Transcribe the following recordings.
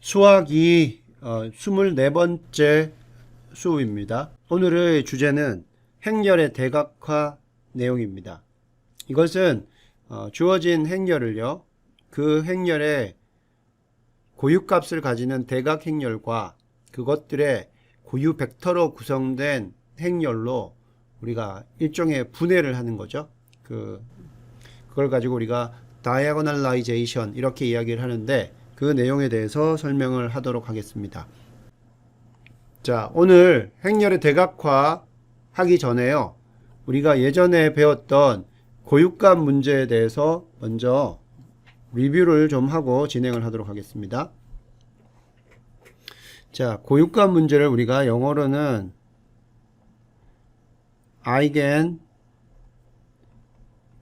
수학이 24번째 수업입니다. 오늘의 주제는 행렬의 대각화 내용입니다. 이것은 주어진 행렬을요, 그 행렬의 고유값을 가지는 대각 행렬과 그것들의 고유 벡터로 구성된 행렬로 우리가 일종의 분해를 하는 거죠. 그걸 가지고 우리가 diagonalization 이렇게 이야기를 하는데, 그 내용에 대해서 설명을 하도록 하겠습니다. 자, 오늘 행렬의 대각화 하기 전에요, 우리가 예전에 배웠던 고유값 문제에 대해서 먼저 리뷰를 좀 하고 진행을 하도록 하겠습니다. 자, 고유값 문제를 우리가 영어로는 eigen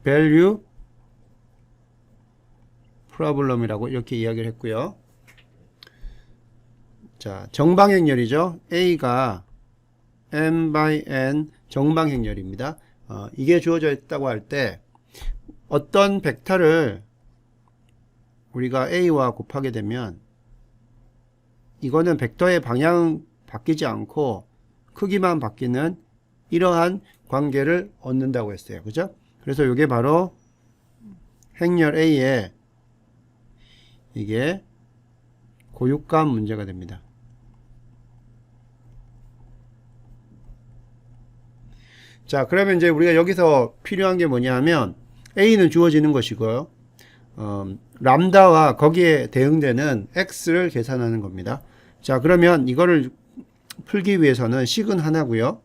value 프로블럼이라고 이렇게 이야기를 했고요. 자, 정방행렬이죠. A가 n by n 정방행렬입니다. 이게 주어져 있다고 할 때 어떤 벡터를 우리가 A와 곱하게 되면 이거는 벡터의 방향은 바뀌지 않고 크기만 바뀌는 이러한 관계를 얻는다고 했어요. 그죠? 그래서 이게 바로 행렬 A의 이게 고유값 문제가 됩니다. 자, 그러면 이제 우리가 여기서 필요한 게 뭐냐면 A는 주어지는 것이고요, 람다와 거기에 대응되는 X를 계산하는 겁니다. 자, 그러면 이거를 풀기 위해서는 식은 하나고요,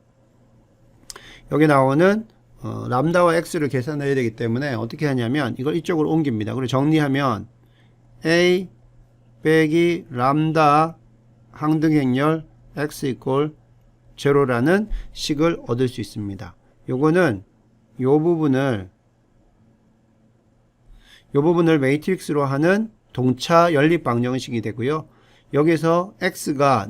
여기 나오는 람다와 X를 계산해야 되기 때문에 어떻게 하냐면 이걸 이쪽으로 옮깁니다. 그리고 정리하면 A 빼기 람다 항등행렬 x 이퀄 제로라는 식을 얻을 수 있습니다. 요거는 요 부분을 매트릭스로 하는 동차 연립 방정식이 되고요. 여기서 x가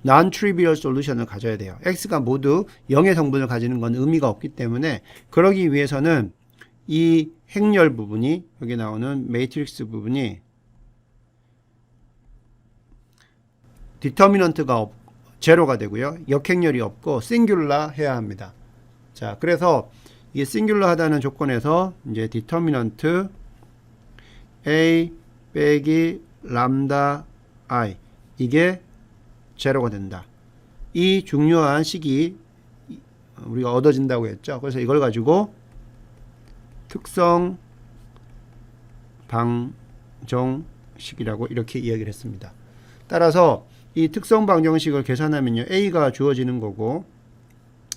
non-trivial solution을 가져야 돼요. x가 모두 0의 성분을 가지는 건 의미가 없기 때문에, 그러기 위해서는 이 행렬 부분이, 여기 나오는 매트릭스 부분이 디터미넌트가 제로가 되고요, 역행렬이 없고 싱귤러 해야 합니다. 자, 그래서 이게 싱귤러 하다는 조건에서 이제 디터미넌트 A 빼기 람다 I 이게 제로가 된다. 이 중요한 식이 우리가 얻어진다고 했죠. 그래서 이걸 가지고 특성 방정식이라고 이렇게 이야기를 했습니다. 따라서 이 특성 방정식을 계산하면요, A가 주어지는 거고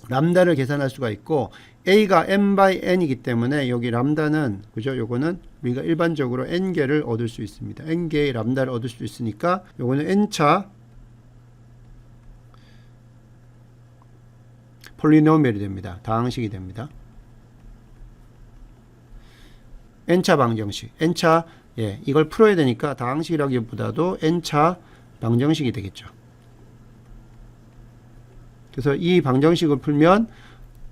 람다를 계산할 수가 있고, A가 n by n이기 때문에 여기 람다는, 그죠? 요거는 우리가 일반적으로 n개를 얻을 수 있습니다. n개의 람다를 얻을 수 있으니까 요거는 n차 폴리노미얼이 됩니다. 다항식이 됩니다. n차 방정식, n차, 이걸 풀어야 되니까 다항식이라기보다도 n차 방정식이 되겠죠. 그래서 이 방정식을 풀면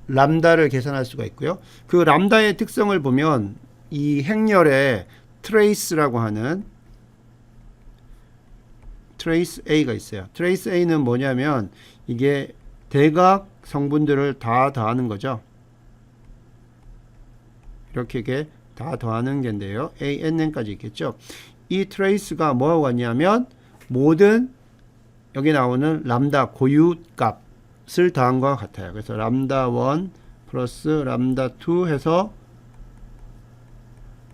람다를 계산할 수가 있고요. 그 람다의 특성을 보면 이 행렬에 트레이스라고 하는 트레이스 A가 있어요. 트레이스 A는 뭐냐면 이게 대각 성분들을 다 더하는 거죠. 이렇게 다 더하는 게인데요. ANN까지 있겠죠. 이 트레이스가 뭐하고 같냐면 모든 여기 나오는 람다 고유값을 더한 것과 같아요. 그래서 람다 1 플러스 람다 2 해서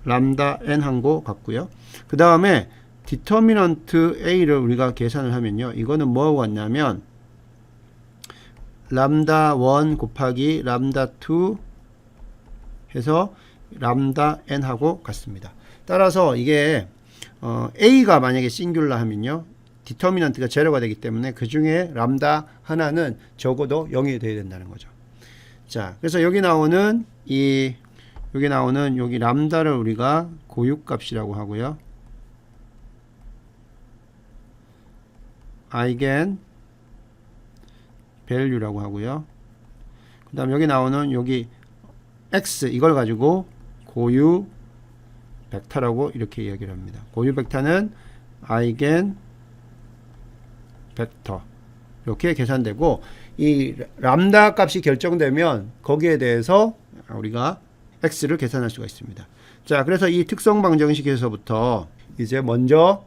람다 n 한 거 같고요. 그 다음에 디터미넌트 A를 우리가 계산을 하면요, 이거는 뭐하고 같냐면 람다 1 곱하기 람다 2 해서 람다 n 하고 같습니다. 따라서 이게 A가 만약에 싱귤러 하면요, 디터미넌트가 제로가 되기 때문에 그 중에 람다 하나는 적어도 0이 되어야 된다는 거죠. 자, 그래서 여기 나오는 여기 람다를 우리가 고유값이라고 하고요, eigen value라고 하고요, 그 다음 여기 나오는 여기 x 이걸 가지고 고유 벡터라고 이렇게 이야기를 합니다. 고유 벡터는 eigen 벡터 이렇게 계산되고, 이 람다 값이 결정되면 거기에 대해서 우리가 x를 계산할 수가 있습니다. 자, 그래서 이 특성 방정식에서부터 이제 먼저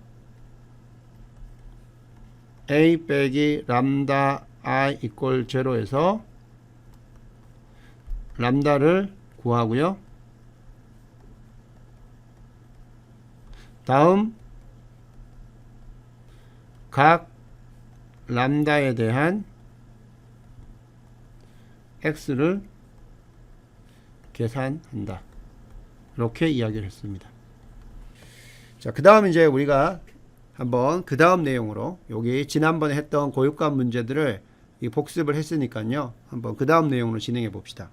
a 빼기 람다 I equal 0에서 람다를 구하고요. 다음 각 람다에 대한 x를 계산한다. 이렇게 이야기를 했습니다. 자, 그 다음 이제 우리가 한번 그 다음 내용으로, 여기 지난번에 했던 고육감 문제들을 복습을 했으니까요. 한번 그 다음 내용으로 진행해 봅시다.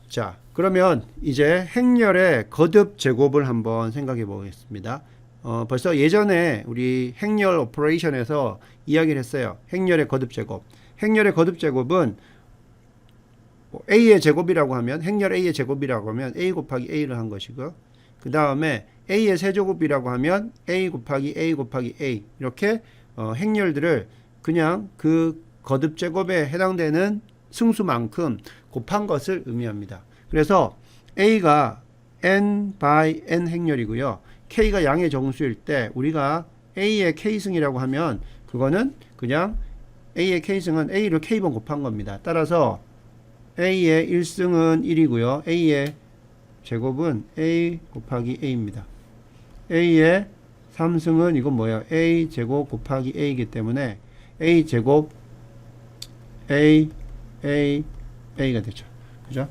자, 그러면 이제 행렬의 거듭 제곱을 한번 생각해 보겠습니다. 벌써 예전에 우리 행렬 오퍼레이션에서 이야기를 했어요. 행렬의 거듭 제곱. 행렬의 거듭 제곱은 a의 제곱이라고 하면, 행렬 a의 제곱이라고 하면 a 곱하기 a를 한 것이고, 그 다음에 a의 세제곱이라고 하면 a 곱하기 a 곱하기 a, 이렇게 행렬들을 그냥 그 거듭 제곱에 해당되는 승수만큼 곱한 것을 의미합니다. 그래서 a가 n by n 행렬이고요. k가 양의 정수일 때 우리가 a의 k승이라고 하면 그거는 그냥 a의 k승은 a를 k번 곱한 겁니다. 따라서 a의 1승은 1이고요. a의 제곱은 a 곱하기 a입니다. a의 3승은 이건 뭐예요? a 제곱 곱하기 a이기 때문에 a 제곱 a가 되죠. 그죠?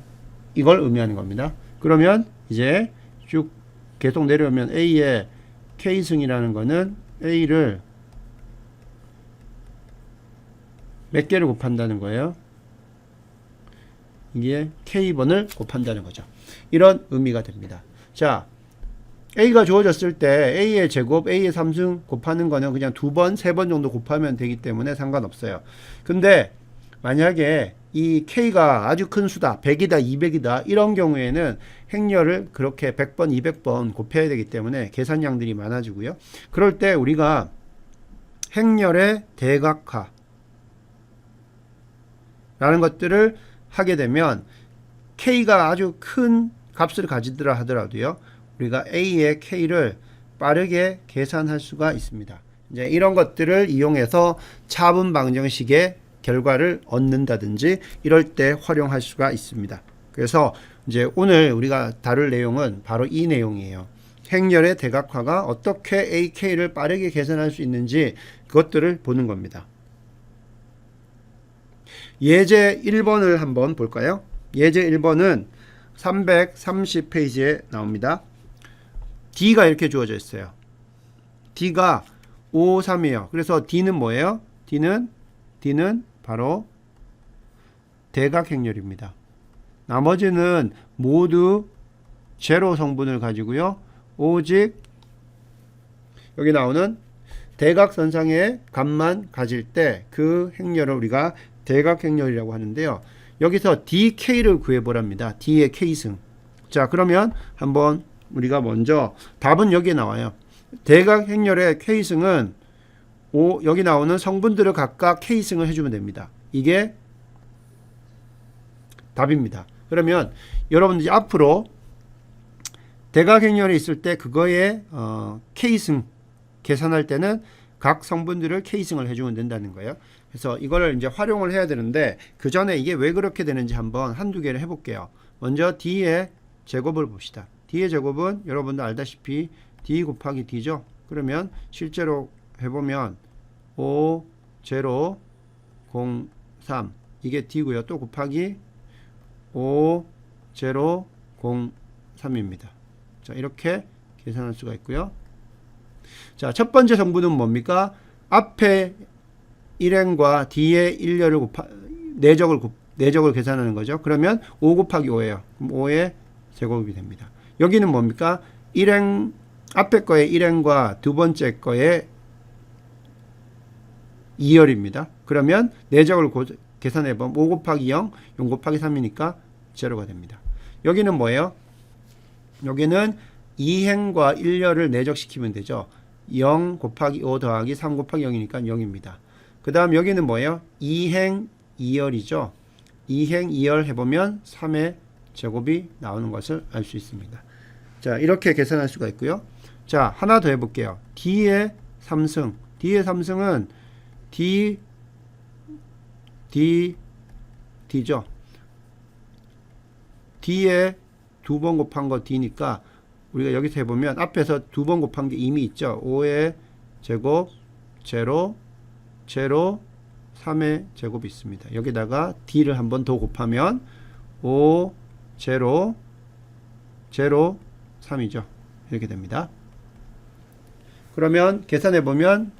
이걸 의미하는 겁니다. 그러면 이제 쭉 계속 내려오면 a의 k승이라는 거는 a를 몇 개를 곱한다는 거예요? 이게 k번을 곱한다는 거죠. 이런 의미가 됩니다. 자, a가 주어졌을 때 a의 제곱, a의 3승 곱하는 거는 그냥 2번, 3번 정도 곱하면 되기 때문에 상관없어요. 근데 만약에 이 k가 아주 큰 수다, 100이다, 200이다, 이런 경우에는 행렬을 그렇게 100번, 200번 곱해야 되기 때문에 계산량들이 많아지고요. 그럴 때 우리가 행렬의 대각화 라는 것들을 하게 되면 k가 아주 큰 값을 가지더라 하더라도요, 우리가 a의 k를 빠르게 계산할 수가 있습니다. 이제 이런 것들을 이용해서 차분 방정식의 결과를 얻는다든지 이럴 때 활용할 수가 있습니다. 그래서 이제 오늘 우리가 다룰 내용은 바로 이 내용이에요. 행렬의 대각화가 어떻게 ak를 빠르게 계산할 수 있는지 그것들을 보는 겁니다. 예제 1번을 한번 볼까요? 예제 1번은 330페이지에 나옵니다. D가 이렇게 주어져 있어요. D가 5, 3이에요. 그래서 D는 뭐예요? D는 바로 대각행렬입니다. 나머지는 모두 제로 성분을 가지고요. 오직 여기 나오는 대각선상의 값만 가질 때 그 행렬을 우리가 대각행렬이라고 하는데요. 여기서 DK를 구해보랍니다. D의 K승. 자, 그러면 한번 우리가 먼저 답은 여기에 나와요. 대각행렬의 K승은 여기 나오는 성분들을 각각 K승을 해주면 됩니다. 이게 답입니다. 그러면 여러분들이 앞으로 대각행렬이 있을 때 그거의 K승 계산할 때는 각 성분들을 K승을 해주면 된다는 거예요. 그래서 이거를 이제 활용을 해야 되는데 그 전에 이게 왜 그렇게 되는지 한번 한두 개를 해볼게요. 먼저 D의 제곱을 봅시다. D의 제곱은 여러분들 알다시피 D 곱하기 D죠. 그러면 실제로 해보면 5, 0, 0, 3 이게 D고요. 또 곱하기 5, 0, 0, 3입니다. 자, 이렇게 계산할 수가 있고요. 자, 첫 번째 성분은 뭡니까? 앞에 1행과 뒤에 1렬을 내적을 계산하는 거죠. 그러면 5 곱하기 5예요. 그럼 5의 제곱이 됩니다. 여기는 뭡니까? 1행, 앞에 거의 1행과 두 번째 거의 2열입니다. 그러면 내적을 계산해보면 5 곱하기 0, 0 곱하기 3이니까 제로가 됩니다. 여기는 뭐예요? 여기는 2행과 1열을 내적시키면 되죠. 0 곱하기 5 더하기 3 곱하기 0이니까 0입니다. 그 다음 여기는 뭐예요? 2행 2열이죠. 2행 2열 해보면 3의 제곱이 나오는 것을 알 수 있습니다. 자, 이렇게 계산할 수가 있고요. 자, 하나 더 해볼게요. D의 3승. D의 3승은 D죠. D에 두 번 곱한 거 D니까 우리가 여기서 해보면 앞에서 두 번 곱한 게 이미 있죠. 5의 제곱, 제로, 3의 제곱이 있습니다. 여기다가 D를 한 번 더 곱하면 5, 제로, 3이죠. 이렇게 됩니다. 그러면 계산해보면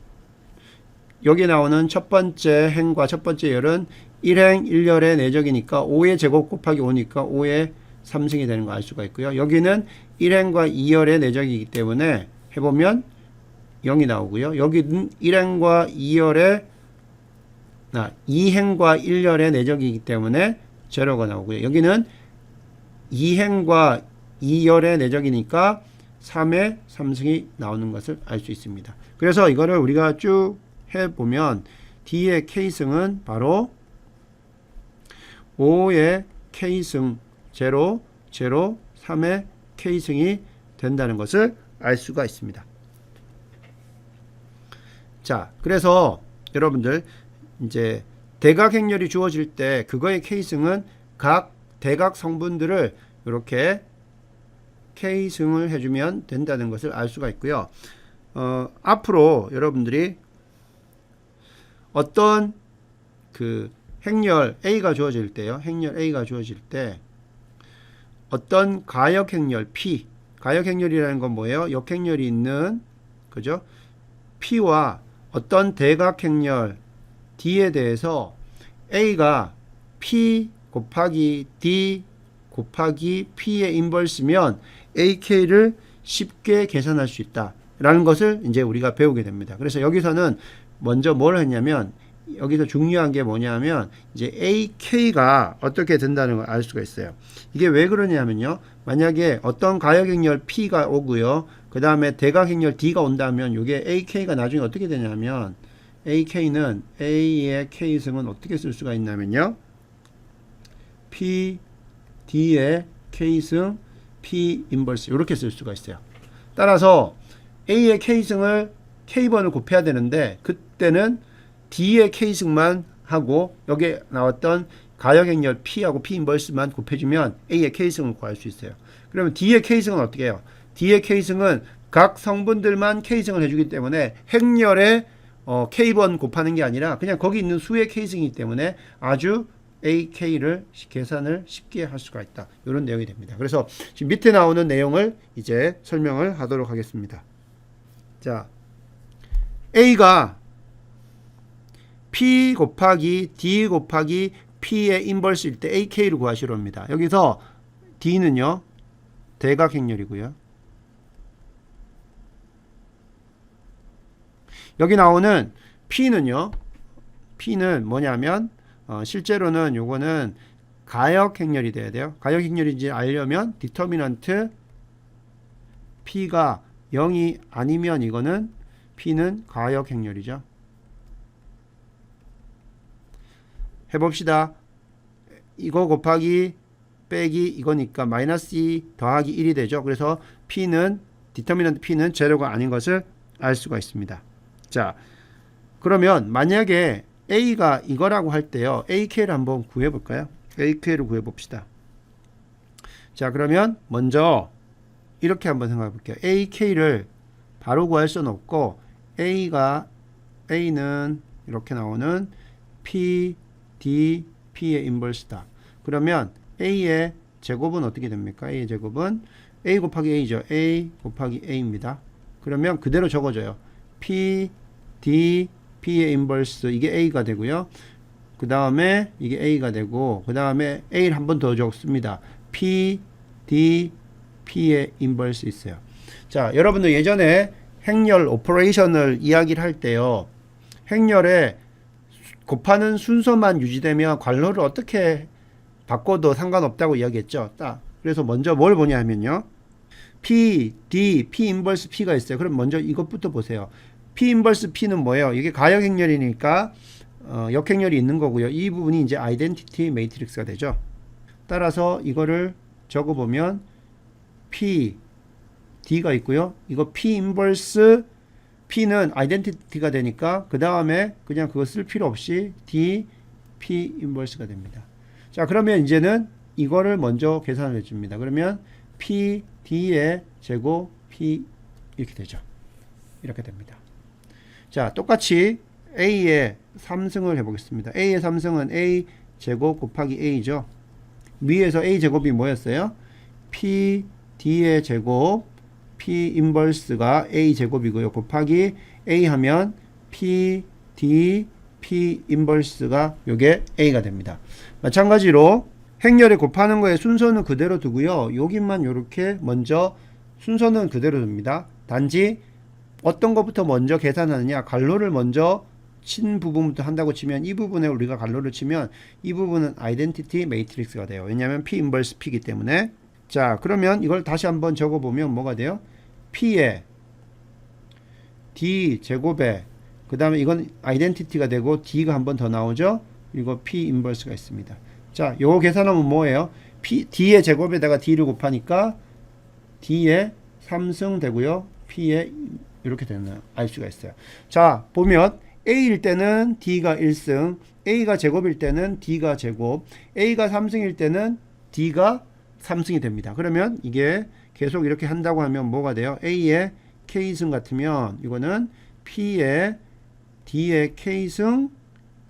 여기 나오는 첫 번째 행과 첫 번째 열은 1행 1열의 내적이니까 5의 제곱 곱하기 5니까 5의 3승이 되는 거 알 수가 있고요. 여기는 1행과 2열의 내적이기 때문에 해보면 0이 나오고요. 여기는 1행과 2열의 2행과 1열의 내적이기 때문에 제로가 나오고요. 여기는 2행과 2열의 내적이니까 3의 3승이 나오는 것을 알 수 있습니다. 그래서 이거를 우리가 쭉 해보면 D의 K승은 바로 5의 K승 제로, 3의 K승이 된다는 것을 알 수가 있습니다. 자, 그래서 여러분들 이제 대각행렬이 주어질 때 그거의 K승은 각 대각 성분들을 이렇게 K승을 해주면 된다는 것을 알 수가 있고요. 앞으로 여러분들이 어떤 그 행렬 A가 주어질 때요. 행렬 A가 주어질 때 어떤 가역행렬 P, 가역행렬이라는 건 뭐예요? 역행렬이 있는, 그죠? P와 어떤 대각행렬 D에 대해서 A가 P 곱하기 D 곱하기 P의 인버스면 AK를 쉽게 계산할 수 있다 라는 것을 이제 우리가 배우게 됩니다. 그래서 여기서는 먼저 뭘 했냐면 여기서 중요한 게 뭐냐면 이제 AK가 어떻게 된다는 걸 알 수가 있어요. 이게 왜 그러냐면요. 만약에 어떤 가역행렬 P가 오고요. 그 다음에 대각행렬 D가 온다면 이게 AK가 나중에 어떻게 되냐면 AK는 A의 K승은 어떻게 쓸 수가 있냐면요. P, D의 K승, P 인버스 이렇게 쓸 수가 있어요. 따라서 A의 K승을 K번을 곱해야 되는데 그때는 D의 K승만 하고 여기에 나왔던 가역행렬 P하고 P 인버스만 곱해주면 A의 K승을 구할 수 있어요. 그러면 D의 K승은 어떻게 해요? D의 K승은 각 성분들만 K승을 해주기 때문에 행렬에 K번 곱하는 게 아니라 그냥 거기 있는 수의 K승이기 때문에 아주 AK를 계산을 쉽게 할 수가 있다. 이런 내용이 됩니다. 그래서 지금 밑에 나오는 내용을 이제 설명을 하도록 하겠습니다. 자, A가 P 곱하기 D 곱하기 P의 인버스일 때 AK를 구하시려 합니다. 여기서 D는요. 대각행렬이고요. 여기 나오는 P는요. P는 뭐냐면 실제로는 요거는 가역행렬이 돼야 돼요. 가역행렬인지 알려면 디터미넌트 P가 0이 아니면 이거는 P는 가역행렬이죠. 해봅시다. 이거 곱하기 빼기 이거니까 마이너스 2 더하기 1이 되죠. 그래서 P는 디터미넌트 P는 제로가 아닌 것을 알 수가 있습니다. 자, 그러면 만약에 A가 이거라고 할 때요. AK를 한번 구해볼까요? AK를 구해봅시다. 자, 그러면 먼저 이렇게 한번 생각해볼게요. AK를 바로 구할 수는 없고 A는 이렇게 나오는 P, D, P의 인버스다. 그러면 A의 제곱은 어떻게 됩니까? A의 제곱은 A 곱하기 A죠. A 곱하기 A입니다. 그러면 그대로 적어줘요. P, D, P의 인버스 이게 A가 되고요. 그 다음에 이게 A가 되고 그 다음에 A를 한 번 더 적습니다. P, D, P의 인버스 있어요. 자, 여러분들 예전에 행렬 오퍼레이션을 이야기를 할 때요. 행렬에 곱하는 순서만 유지되면 괄호를 어떻게 바꿔도 상관없다고 이야기했죠. 그래서 먼저 뭘 보냐 하면요. P, D, P 인버스 P가 있어요. 그럼 먼저 이것부터 보세요. P 인버스 P는 뭐예요? 이게 가역행렬이니까 역행렬이 있는 거고요. 이 부분이 이제 아이덴티티 매트릭스가 되죠. 따라서 이거를 적어보면 P, D가 있고요. 이거 P 인버스 P는 아이덴티티가 되니까 그 다음에 그냥 그거 쓸 필요 없이 D, P 인버스가 됩니다. 자, 그러면 이제는 이거를 먼저 계산을 해줍니다. 그러면 P, D의 제곱 P 이렇게 되죠. 이렇게 됩니다. 자, 똑같이 A의 3승을 해보겠습니다. A의 3승은 A 제곱 곱하기 A죠. 위에서 A 제곱이 뭐였어요? P, D의 제곱 P 인버스가 A 제곱이고요. 곱하기 A 하면 P, D, P 인버스가 요게 A가 됩니다. 마찬가지로 행렬에 곱하는 거에 순서는 그대로 두고요. 여기만 요렇게 먼저 순서는 그대로 둡니다. 단지 어떤 것부터 먼저 계산하느냐, 괄호를 먼저 친 부분부터 한다고 치면 이 부분에 우리가 괄호를 치면 이 부분은 아이덴티티 매트릭스가 돼요. 왜냐하면 P 인버스 P이기 때문에. 자, 그러면 이걸 다시 한번 적어보면 뭐가 돼요? P에 D 제곱에 그 다음에 이건 아이덴티티가 되고 D가 한 번 더 나오죠. 그리고 P 인버스가 있습니다. 자, 요거 계산하면 뭐예요? D의 제곱에다가 D를 곱하니까 D의 3승 되고요. P의 이렇게 되는 알 수가 있어요. 자, 보면 A일 때는 D가 1승, A가 제곱일 때는 D가 제곱, A가 3승일 때는 D가 3승이 됩니다. 그러면 이게 계속 이렇게 한다고 하면 뭐가 돼요? A의 K승 같으면 이거는 P의 D의 K승,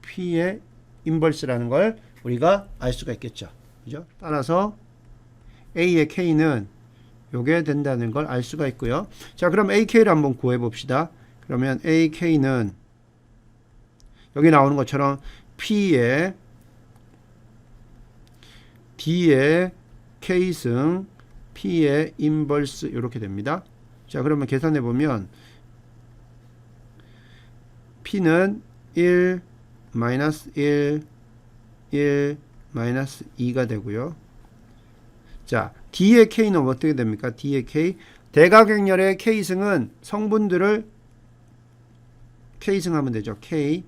P의 인버스라는 걸 우리가 알 수가 있겠죠. 그죠? 따라서 A의 K는 요게 된다는 걸 알 수가 있고요. 자, 그럼 AK를 한번 구해 봅시다. 그러면 AK는 여기 나오는 것처럼 P의 D의 K승, P의 인버스 이렇게 됩니다. 자, 그러면 계산해 보면 P는 1, 마이너스 1, 1, 마이너스 2가 되고요. 자, D의 K는 어떻게 됩니까? D의 K. 대각행렬의 K승은 성분들을 K승하면 되죠. K,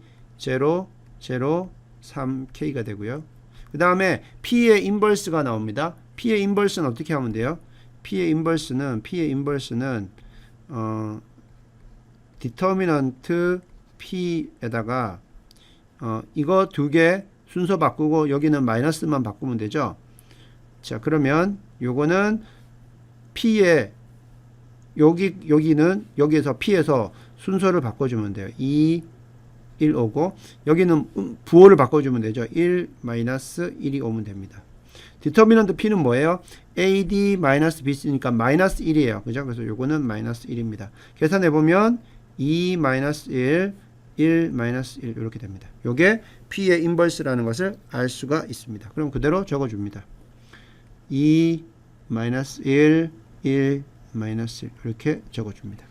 0, 0, 3K가 되고요. 그 다음에 P의 인버스가 나옵니다. P의 인버스는 어떻게 하면 돼요? P의 인버스는 디터미넌트 P에다가 이거 두 개 순서 바꾸고 여기는 마이너스만 바꾸면 되죠. 자, 그러면 요거는 P의 여기는 여기에서 P에서 순서를 바꿔주면 돼요. 2, 1 오고 여기는 부호를 바꿔주면 되죠. 1, 마이너스 1이 오면 됩니다. 디터미넌트 P는 뭐예요? AD 마이너스 BC니까 마이너스 1이에요. 그죠? 그래서 요거는 마이너스 1입니다. 계산해보면 2 마이너스 1, 1 마이너스 1 이렇게 됩니다. 요게 P의 인버스라는 것을 알 수가 있습니다. 그럼 그대로 적어줍니다. 2 마이너스 1, 1 마이너스 1 이렇게 적어줍니다.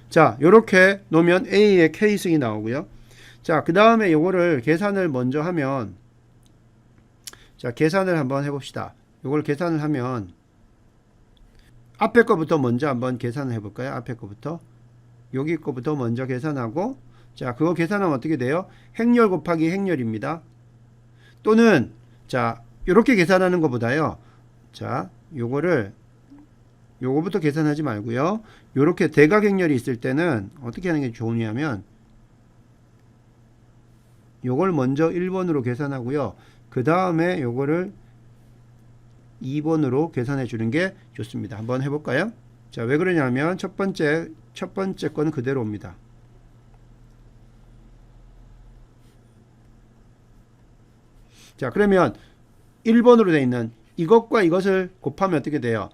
자, 요렇게 놓으면 A의 K승이 나오고요. 자, 그 다음에 요거를 계산을 먼저 하면 자, 계산을 한번 해봅시다. 요걸 계산을 하면 앞에 거부터 먼저 한번 계산을 해볼까요? 앞에 거부터 여기 거부터 먼저 계산하고 자, 그거 계산하면 어떻게 돼요? 행렬 곱하기 행렬입니다. 또는 자, 요렇게 계산하는 것보다요. 자, 요거부터 계산하지 말고요. 요렇게 대각행렬이 있을 때는 어떻게 하는 게 좋으냐면 요걸 먼저 1번으로 계산하고요. 그 다음에 요거를 2번으로 계산해 주는 게 좋습니다. 한번 해볼까요? 자, 왜 그러냐면 첫 번째 거는 그대로입니다. 자, 그러면 1번으로 되어 있는 이것과 이것을 곱하면 어떻게 돼요?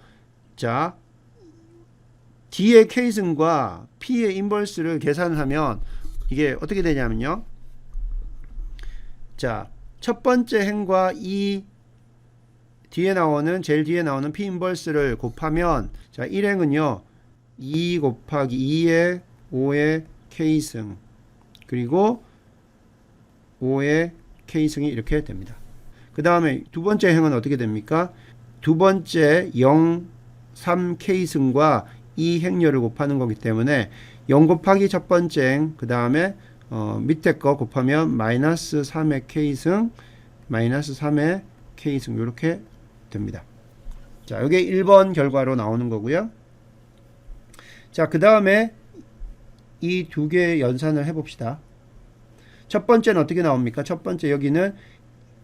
자, D의 K승과 P의 인버스를 계산을 하면 이게 어떻게 되냐면요. 자, 첫 번째 행과 이 제일 뒤에 나오는 P 인버스를 곱하면 자, 1행은요. 2 곱하기 2의 5의 K승 그리고 5의 K승이 이렇게 됩니다. 그 다음에 두 번째 행은 어떻게 됩니까? 두 번째 0, 3K승과 이 행렬을 곱하는 거기 때문에 0 곱하기 첫 번째 그 다음에 밑에 거 곱하면 마이너스 3의 K승 마이너스 3의 K승 이렇게 됩니다. 자, 이게 1번 결과로 나오는 거고요. 자, 그 다음에 이 두 개의 연산을 해봅시다. 첫 번째는 어떻게 나옵니까? 첫 번째 여기는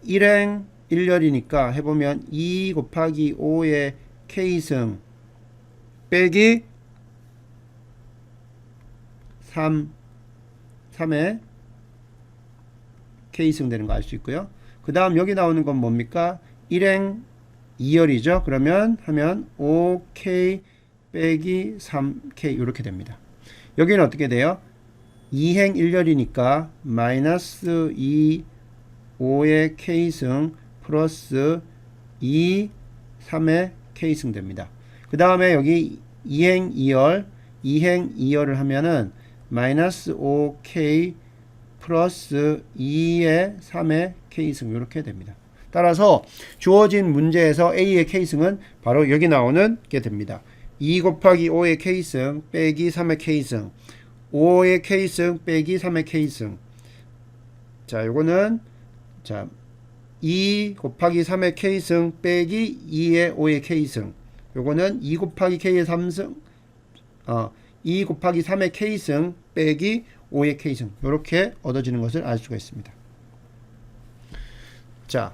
1행 1열이니까 해보면 2 곱하기 5의 K승 빼기 3의 K승 되는 거 알 수 있고요. 그 다음 여기 나오는 건 뭡니까? 1행 2열이죠. 그러면 하면 5K 빼기 3K 이렇게 됩니다. 여기는 어떻게 돼요? 2행 1열이니까 마이너스 2 5의 K승 플러스 2 3의 K승 됩니다. 그 다음에 여기 2행 2열 2행 2열을 하면은 마이너스 5K 플러스 2의 3의 K승 이렇게 됩니다. 따라서 주어진 문제에서 A의 K승은 바로 여기 나오는 게 됩니다. 2 곱하기 5의 K승 빼기 3의 K승 5의 K승 빼기 3의 K승. 자, 요거는 자 2 곱하기 3의 K승 빼기 2의 5의 K승. 요거는 2 곱하기 K의 3승 2 곱하기 3의 K승 빼기 5의 K승. 요렇게 얻어지는 것을 알 수가 있습니다. 자,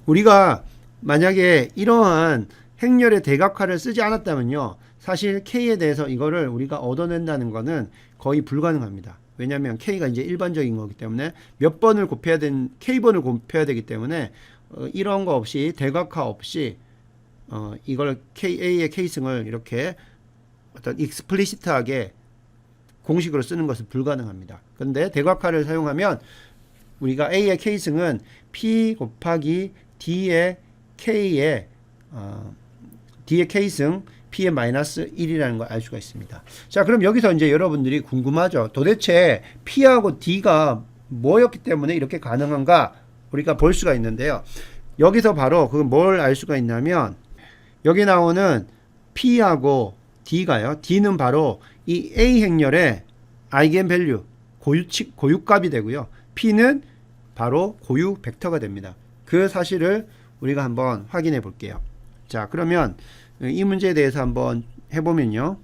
우리가 만약에 이러한 행렬의 대각화를 쓰지 않았다면요, 사실 K에 대해서 이거를 우리가 얻어낸다는 것은 거의 불가능합니다. 왜냐하면 K가 이제 일반적인 거기 때문에 몇 번을 곱해야 된 K번을 곱해야 되기 때문에 이런 거 없이 대각화 없이 이걸 A의 K승을 이렇게 어떤 익스플리시트하게 공식으로 쓰는 것은 불가능합니다. 그런데 대각화를 사용하면 우리가 A의 K승은 P 곱하기 D의 K의 K승 P의 마이너스 1이라는 걸 알 수가 있습니다. 자, 그럼 여기서 이제 여러분들이 궁금하죠. 도대체 P하고 D가 뭐였기 때문에 이렇게 가능한가 우리가 볼 수가 있는데요. 여기서 바로 그 뭘 알 수가 있냐면 여기 나오는 P하고 D가요. D는 바로 이 A 행렬의 아이겐밸류 고유값이 되고요. P는 바로 고유 벡터가 됩니다. 그 사실을 우리가 한번 확인해 볼게요. 자, 그러면 이 문제에 대해서 한번 해보면요.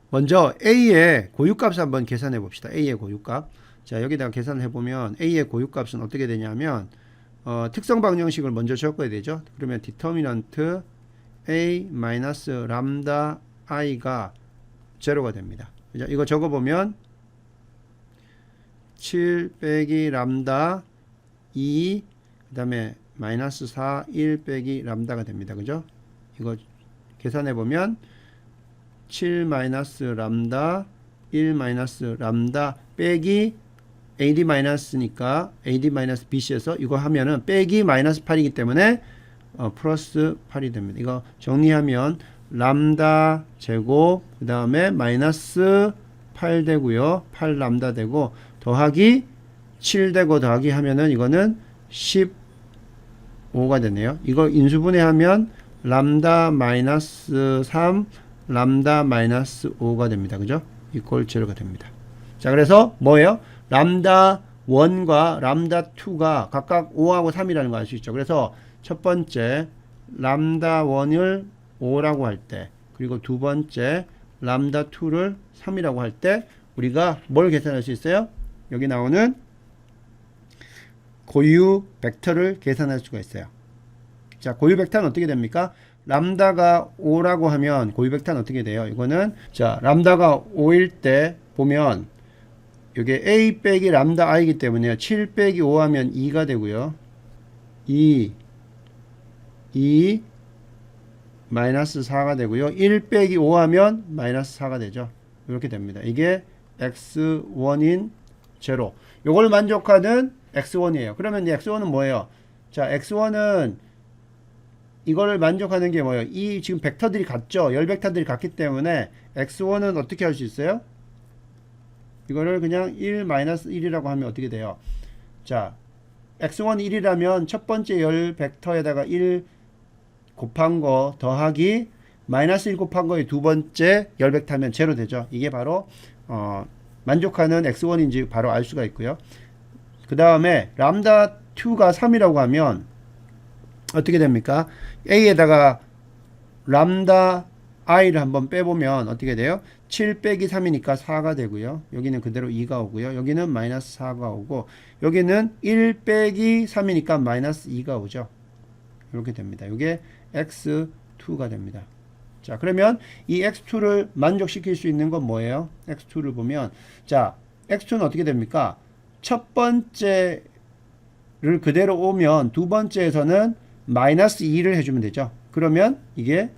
먼저 A의 고유값을 한번 계산해 봅시다. A의 고유값. 자, 여기다가 계산을 해보면 A의 고유값은 어떻게 되냐면 특성 방정식을 먼저 적어야 되죠. 그러면 디터미넌트 A 마이너스 람다 i가 제로가 됩니다. 그죠? 이거 적어보면 7 빼기 람다 2 그 다음에 마이너스 4 1 빼기 람다가 됩니다. 그죠? 이거 계산해보면 7 마이너스 람다 1 마이너스 람다 빼기 AD 마이너스니까 AD 마이너스 BC에서 이거 하면은 빼기 마이너스 8이기 때문에 플러스 8이 됩니다. 이거 정리하면 람다 제곱 그 다음에 마이너스 8 되고요. 8 람다 되고 더하기 7 되고 더하기 하면은 이거는 15가 되네요. 이거 인수분해하면 람다 마이너스 3 람다 마이너스 5가 됩니다. 그죠? 이퀄 제로가 됩니다. 자, 그래서 뭐예요? 람다 1과 람다 2가 각각 5하고 3이라는 거 알 수 있죠. 그래서 첫 번째 람다 1을 5라고 할 때, 그리고 두 번째 람다 2를 3이라고 할 때 우리가 뭘 계산할 수 있어요? 여기 나오는 고유 벡터를 계산할 수가 있어요. 자, 고유 벡터는 어떻게 됩니까? 람다가 5라고 하면 고유 벡터는 어떻게 돼요? 이거는 자, 람다가 5일 때 보면 이게 A 빼기 람다 i이기 때문에 7 빼기 5 하면 2가 되고요. 2 마이너스 4가 되고요. 1 빼기 5 하면 마이너스 4가 되죠. 이렇게 됩니다. 이게 x1인 제로. 요걸 만족하는 x1이에요. 그러면 이 x1은 뭐예요? 자, x1은 이거를 만족하는 게 뭐예요? 이 지금 벡터들이 같죠? 열 벡터들이 같기 때문에 x1은 어떻게 할 수 있어요? 이거를 그냥 1 마이너스 1이라고 하면 어떻게 돼요? 자, x1 1이라면 첫 번째 열 벡터에다가 1 곱한 거 더하기 마이너스 1 곱한 거의 두 번째 열 벡터면 제로 되죠. 이게 바로 만족하는 x1인지 바로 알 수가 있고요. 그 다음에 람다 2가 3이라고 하면 어떻게 됩니까? a에다가 람다 i를 한번 빼보면 어떻게 돼요? 7 빼기 3이니까 4가 되고요. 여기는 그대로 2가 오고요. 여기는 마이너스 4가 오고 여기는 1 빼기 3이니까 마이너스 2가 오죠. 이렇게 됩니다. 이게 x2가 됩니다. 자, 그러면 이 x2를 만족시킬 수 있는 건 뭐예요? x2를 보면 자, x2는 어떻게 됩니까? 첫 번째를 그대로 오면 두 번째에서는 마이너스 2를 해주면 되죠. 그러면 이게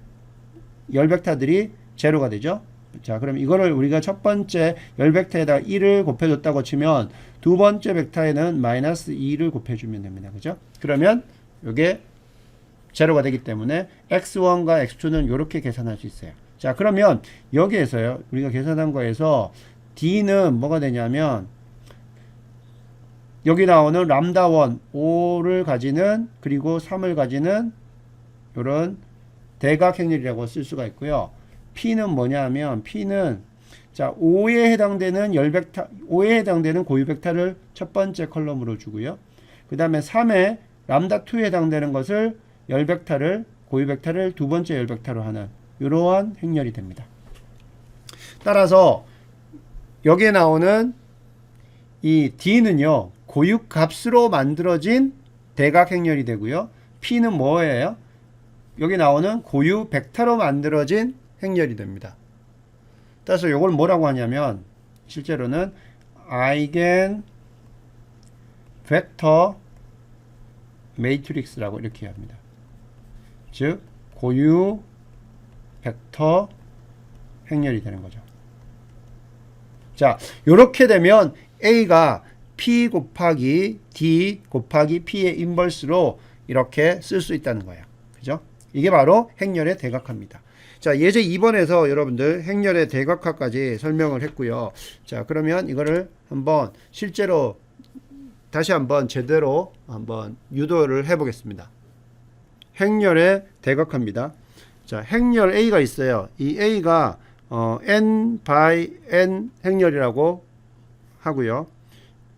열 벡터들이 제로가 되죠. 자, 그럼 이거를 우리가 첫 번째 열 벡터에다 1을 곱해줬다고 치면 두 번째 벡터에는 마이너스 2를 곱해주면 됩니다. 그죠? 그러면 이게 제로가 되기 때문에 x1과 x2는 이렇게 계산할 수 있어요. 자, 그러면 여기에서요, 우리가 계산한 거에서 d는 뭐가 되냐면 여기 나오는 람다 1, 5를 가지는 그리고 3을 가지는 이런 대각행렬이라고 쓸 수가 있고요. P는 뭐냐면 P는 자 5에 해당되는 열 벡터, 5에 해당되는 고유 벡터를 첫 번째 컬럼으로 주고요. 그 다음에 3에 람다 2에 해당되는 것을 열 벡터를 고유 벡터를 두 번째 열 벡터로 하는 이러한 행렬이 됩니다. 따라서 여기에 나오는 이 D는요 고유 값으로 만들어진 대각 행렬이 되고요. P는 뭐예요? 여기 나오는 고유 벡터로 만들어진 행렬이 됩니다. 따라서 이걸 뭐라고 하냐면 실제로는 아이겐 벡터 매트릭스라고 이렇게 합니다. 즉 고유 벡터 행렬이 되는 거죠. 자, 이렇게 되면 A가 P 곱하기 D 곱하기 P의 인버스로 이렇게 쓸 수 있다는 거예요. 그죠? 이게 바로 행렬의 대각화입니다. 자, 예제 2번에서 여러분들 행렬의 대각화까지 설명을 했고요. 자, 그러면 이거를 한번 실제로 다시 한번 제대로 한번 유도를 해 보겠습니다. 행렬의 대각화입니다. 자, 행렬 A가 있어요. 이 A가 n by n 행렬이라고 하고요.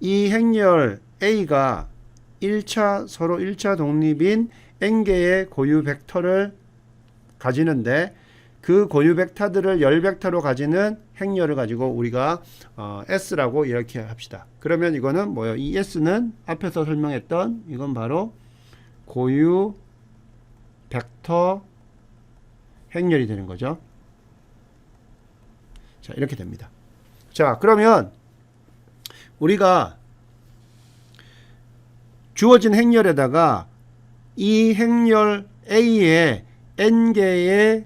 이 행렬 A가 서로 1차 독립인 n개의 고유 벡터를 가지는데 그 고유 벡터들을 열 벡터로 가지는 행렬을 가지고 우리가 S라고 이렇게 합시다. 그러면 이거는 뭐예요? 이 S는 앞에서 설명했던 이건 바로 고유 벡터 행렬이 되는 거죠. 자, 이렇게 됩니다. 자, 그러면 우리가 주어진 행렬에다가 이 행렬 A의 n개의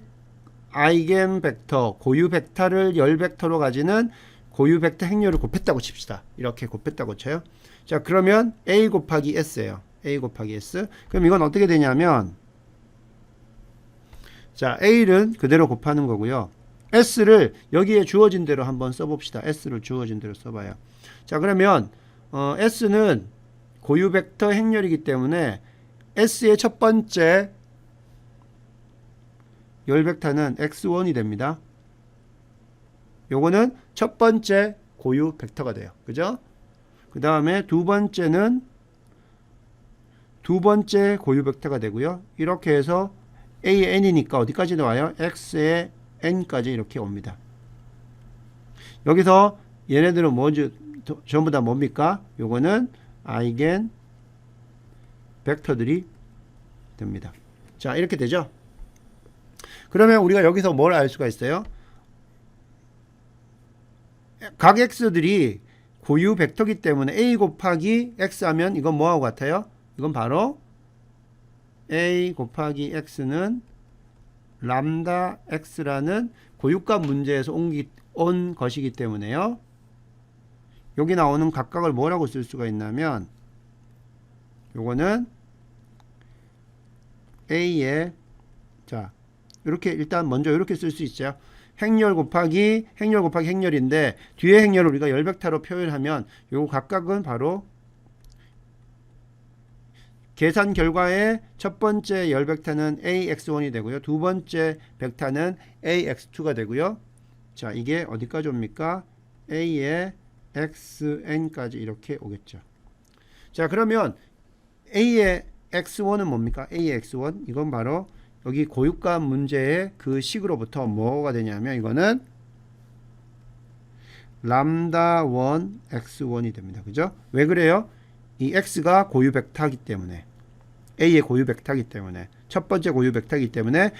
아이겐 벡터, 고유 벡터를 열 벡터로 가지는 고유 벡터 행렬을 곱했다고 칩시다. 이렇게 곱했다고 쳐요. 자, 그러면 A 곱하기 S예요. A 곱하기 S. 그럼 이건 어떻게 되냐면 자, A는 그대로 곱하는 거고요. S를 여기에 주어진 대로 한번 써봅시다. S를 주어진 대로 써봐요. 자, 그러면 S는 고유 벡터 행렬이기 때문에 S의 첫 번째 열 벡터는 x1이 됩니다. 요거는 첫 번째 고유 벡터가 돼요. 그죠? 그 다음에 두 번째는 두 번째 고유 벡터가 되고요. 이렇게 해서 A의 n이니까 어디까지 나와요? X의 n까지 이렇게 옵니다. 여기서 얘네들은 전부 다 뭡니까? 요거는 아이겐 벡터들이 됩니다. 자, 이렇게 되죠? 그러면 우리가 여기서 뭘 알 수가 있어요? 각 x들이 고유 벡터기 때문에 a 곱하기 x 하면 이건 뭐하고 같아요? 이건 바로 a 곱하기 x는 람다 x라는 고유값 문제에서 온 것이기 때문에요. 여기 나오는 각각을 뭐라고 쓸 수가 있냐면 요거는 a의 자 이렇게 일단 먼저 이렇게 쓸 수 있죠. 행렬 곱하기 행렬인데 뒤에 행렬을 우리가 열 벡터로 표현하면 요 각각은 바로 계산 결과의 첫 번째 열 벡터는 AX1이 되고요. 두 번째 벡터는 AX2가 되고요. 자, 이게 어디까지 옵니까? A의 XN까지 이렇게 오겠죠. 자, 그러면 A의 X1은 뭡니까? A의 X1 이건 바로 여기 고유값 문제의 그 식으로부터 뭐가 되냐면 이거는 람다1 X1이 됩니다. 그죠? 왜 그래요? 이 X가 고유 벡터이기 때문에 A의 고유 벡터이기 때문에 첫 번째 고유 벡터이기 때문에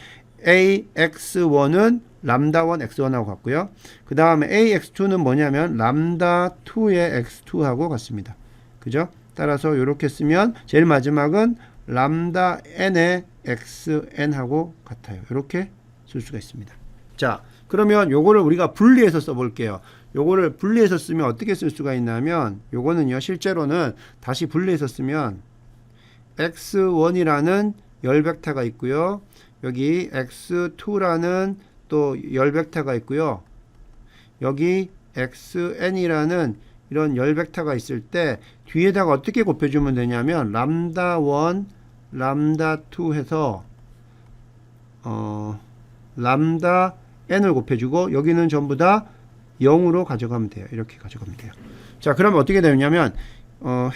AX1은 람다1 X1하고 같고요. 그 다음에 AX2는 뭐냐면 람다2의 X2하고 같습니다. 그죠? 따라서 이렇게 쓰면 제일 마지막은 람다 n의 xn하고 같아요. 이렇게 쓸 수가 있습니다. 자, 그러면 요거를 우리가 분리해서 써볼게요. 요거를 분리해서 쓰면 어떻게 쓸 수가 있냐면 요거는요, 실제로는 다시 분리해서 쓰면 x1이라는 열 벡터가 있고요. 여기 x2라는 또 열 벡터가 있고요. 여기 xn이라는 이런 열 벡터가 있을 때 뒤에다가 어떻게 곱해주면 되냐면 람다1, 람다2 해서 람다 n을 곱해주고 여기는 전부 다 0으로 가져가면 돼요. 이렇게 가져가면 돼요. 자, 그러면 어떻게 되냐면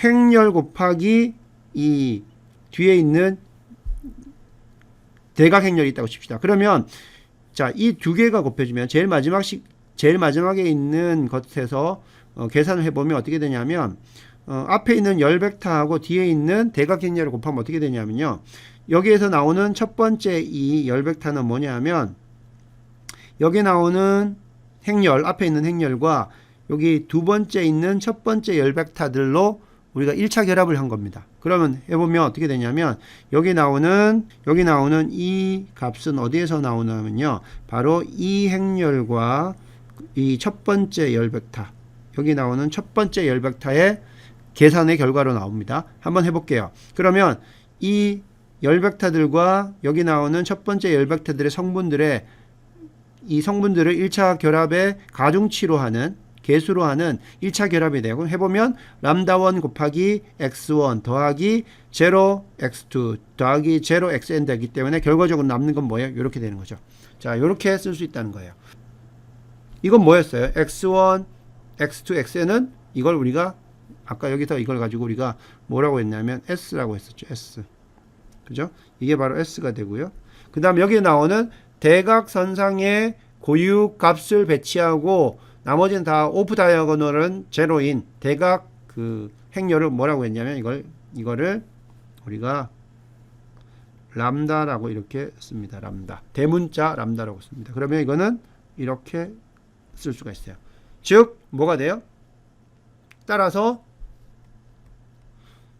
행열 곱하기 이 뒤에 있는 대각 행열이 있다고 칩시다. 그러면 자, 이 두 개가 곱해주면 제일 마지막에 있는 것에서 계산을 해보면 어떻게 되냐면 앞에 있는 열 벡터하고 뒤에 있는 대각 행열을 곱하면 어떻게 되냐면요. 여기에서 나오는 첫 번째 이 열 벡터는 뭐냐면 여기 나오는 행열, 앞에 있는 행열과 여기 두 번째 있는 첫 번째 열 벡터들로 우리가 1차 결합을 한 겁니다. 그러면 해보면 어떻게 되냐면 여기 나오는 이 값은 어디에서 나오냐면요. 바로 이 행열과 이 첫 번째 열 벡터, 여기 나오는 첫 번째 열 벡터의 계산의 결과로 나옵니다. 한번 해볼게요. 그러면 이 열 벡터들과 여기 나오는 첫 번째 열 벡터들의 성분들을 1차 결합의 가중치로 하는 개수로 하는 1차 결합이 되고 해보면 람다1 곱하기 x1 더하기 0x2 더하기 0xn 되기 때문에 결과적으로 남는 건 뭐예요? 이렇게 되는 거죠. 자, 이렇게 쓸 수 있다는 거예요. 이건 뭐였어요? x1, x2, xn은 이걸 우리가 아까 여기서 이걸 가지고 우리가 뭐라고 했냐면 s라고 했었죠. s. 그죠? 이게 바로 s가 되고요. 그 다음 여기에 나오는 대각선상의 고유 값을 배치하고 나머지는 다 오프 다이아고널은 제로인 대각 그 행렬을 뭐라고 했냐면 이거를 우리가 람다라고 이렇게 씁니다. 람다. 대문자 람다라고 씁니다. 그러면 이거는 이렇게 쓸 수가 있어요. 즉 뭐가 돼요? 따라서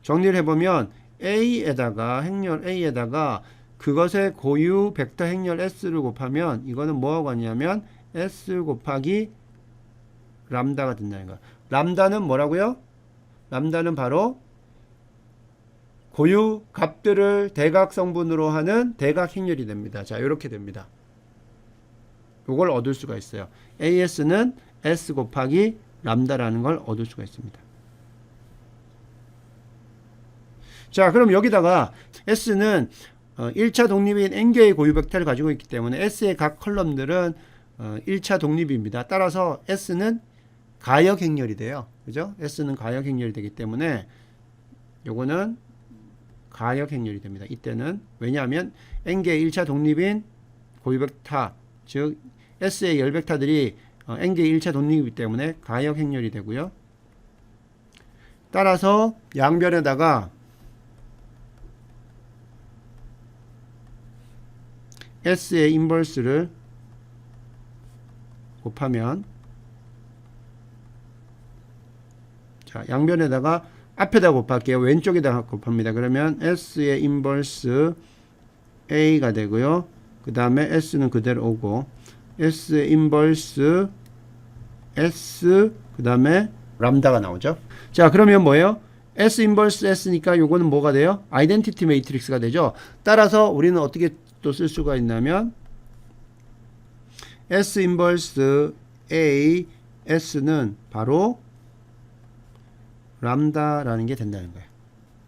정리를 해보면 A에다가 행렬 A에다가 그것의 고유 벡터 행렬 S를 곱하면 이거는 뭐하고 같냐면 S 곱하기 람다가 된다는 거예요. 람다는 뭐라고요? 람다는 바로 고유 값들을 대각 성분으로 하는 대각 행렬이 됩니다. 자, 이렇게 됩니다. 이걸 얻을 수가 있어요. AS는 S 곱하기 람다라는 걸 얻을 수가 있습니다. 자, 그럼 여기다가 S는 1차 독립인 N개의 고유 벡터를 가지고 있기 때문에 S의 각 컬럼들은 1차 독립입니다. 따라서 S는 가역 행렬이 돼요. 그죠? S는 가역 행렬이 되기 때문에 요거는 가역 행렬이 됩니다. 이때는 왜냐하면 N개의 1차 독립인 고유 벡터, 즉 S의 열 벡터들이 N개의 1차 독립이기 때문에 가역 행렬이 되고요. 따라서 양변에다가 S의 인버스를 곱하면 자, 양변에다가 앞에다 곱할게요. 왼쪽에다가 곱합니다. 그러면 S의 인버스 A가 되고요. 그 다음에 S는 그대로 오고 S의 인버스 S 그 다음에 람다가 나오죠. 자, 그러면 뭐예요? S 인버스 S니까 요거는 뭐가 돼요? 아이덴티티 매트릭스가 되죠. 따라서 우리는 어떻게 또 쓸 수가 있냐면 S 인버스 A S는 바로 람다라는 게 된다는 거예요.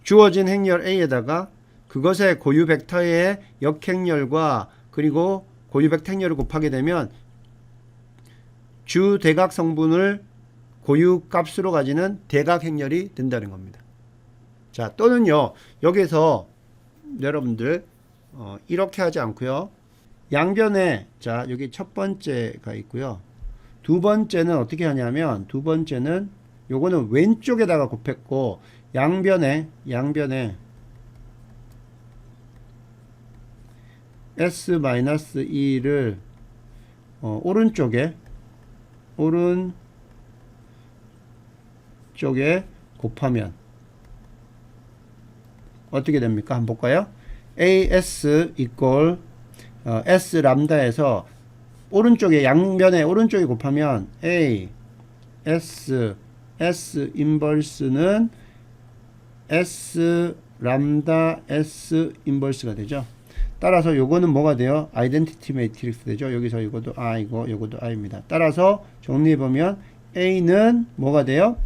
주어진 행렬 A에다가 그것의 고유 벡터의 역행렬과 그리고 고유 벡터 행렬을 곱하게 되면 주 대각 성분을 고유 값으로 가지는 대각 행렬이 된다는 겁니다. 자, 또는요, 여기서 여러분들 이렇게 하지 않고요. 양변에 자, 여기 첫 번째가 있고요. 두 번째는 어떻게 하냐면 두 번째는 요거는 왼쪽에다가 곱했고 양변에 S-2를 오른쪽에 곱하면 어떻게 됩니까? 한번 볼까요? AS equal S 람다에서 오른쪽에 양변에 오른쪽에 곱하면 A S 인버스는 S 람다 S 인버스가 되죠. 따라서 요거는 뭐가 돼요? 아이덴티티 매트릭스 되죠. 여기서 이것도 I고 요것도 I입니다. 따라서 정리해 보면 A는 뭐가 돼요?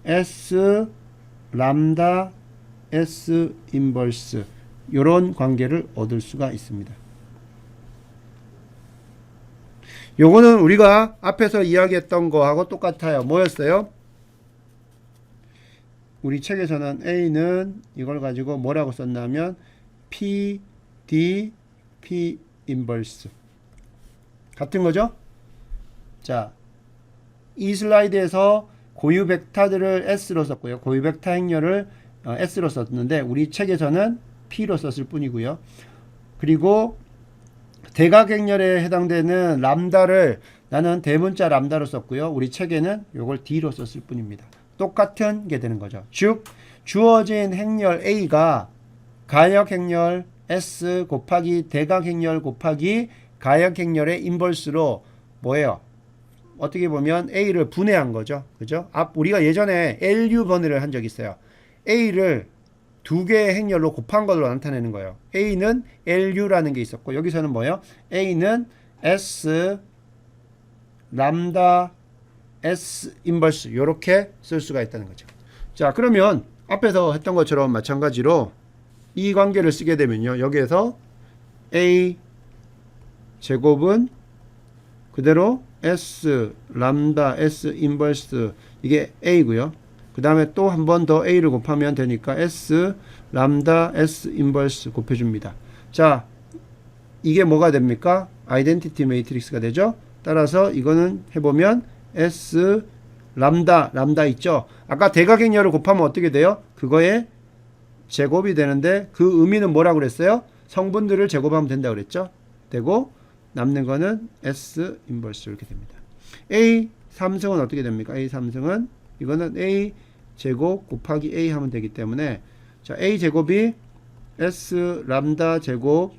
S 람다 S 인버스 요런 관계를 얻을 수가 있습니다. 요거는 우리가 앞에서 이야기했던 거하고 똑같아요. 뭐였어요? 우리 책에서는 A는 이걸 가지고 뭐라고 썼냐면 P, D, P 인버스 같은 거죠? 자, 이 슬라이드에서 고유 벡터들을 S로 썼고요. 고유 벡터 행렬을 S로 썼는데 우리 책에서는 P로 썼을 뿐이고요. 그리고 대각 행렬에 해당되는 람다를 나는 대문자 람다로 썼고요. 우리 책에는 이걸 D로 썼을 뿐입니다. 똑같은 게 되는 거죠. 즉 주어진 행렬 A가 가역 행렬 S 곱하기 대각 행렬 곱하기 가역 행렬의 인버스로 뭐예요? 어떻게 보면 A를 분해한 거죠. 그죠? 우리가 예전에 LU 번외를 한 적이 있어요. A를 두 개의 행렬로 곱한 걸로 나타내는 거예요. A는 LU라는 게 있었고 여기서는 뭐예요? A는 S 람다 S 인버스 이렇게 쓸 수가 있다는 거죠. 자, 그러면 앞에서 했던 것처럼 마찬가지로 이 관계를 쓰게 되면요. 여기에서 A 제곱은 그대로 S 람다 S 인버스 이게 A고요. 그 다음에 또 한 번 더 A를 곱하면 되니까 S 람다 S 인버스 곱해줍니다. 자, 이게 뭐가 됩니까? 아이덴티티 매트릭스가 되죠. 따라서 이거는 해보면 S 람다 있죠. 아까 대각행렬을 곱하면 어떻게 돼요? 그거의 제곱이 되는데 그 의미는 뭐라고 그랬어요? 성분들을 제곱하면 된다고 그랬죠. 되고 남는 거는 S 인버스 이렇게 됩니다. A 3승은 어떻게 됩니까? A 3승은 이거는 A 제곱 곱하기 A 하면 되기 때문에 자, A 제곱이 S 람다 제곱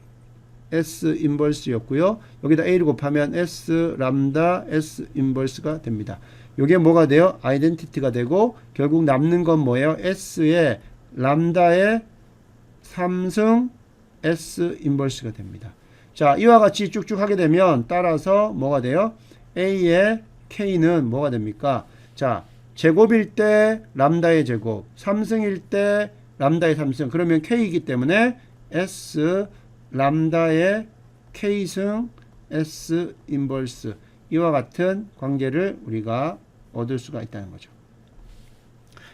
S 인버스였고요. 여기다 A를 곱하면 S 람다 S 인버스가 됩니다. 이게 뭐가 돼요? 아이덴티티가 되고 결국 남는 건 뭐예요? S의 람다의 3승 S 인버스가 됩니다. 자, 이와 같이 쭉쭉 하게 되면 따라서 뭐가 돼요? A의 K는 뭐가 됩니까? 자, 제곱일 때 람다의 제곱, 3승일 때 람다의 3승. 그러면 K이기 때문에 S 람다의 K승 S 인버스 이와 같은 관계를 우리가 얻을 수가 있다는 거죠.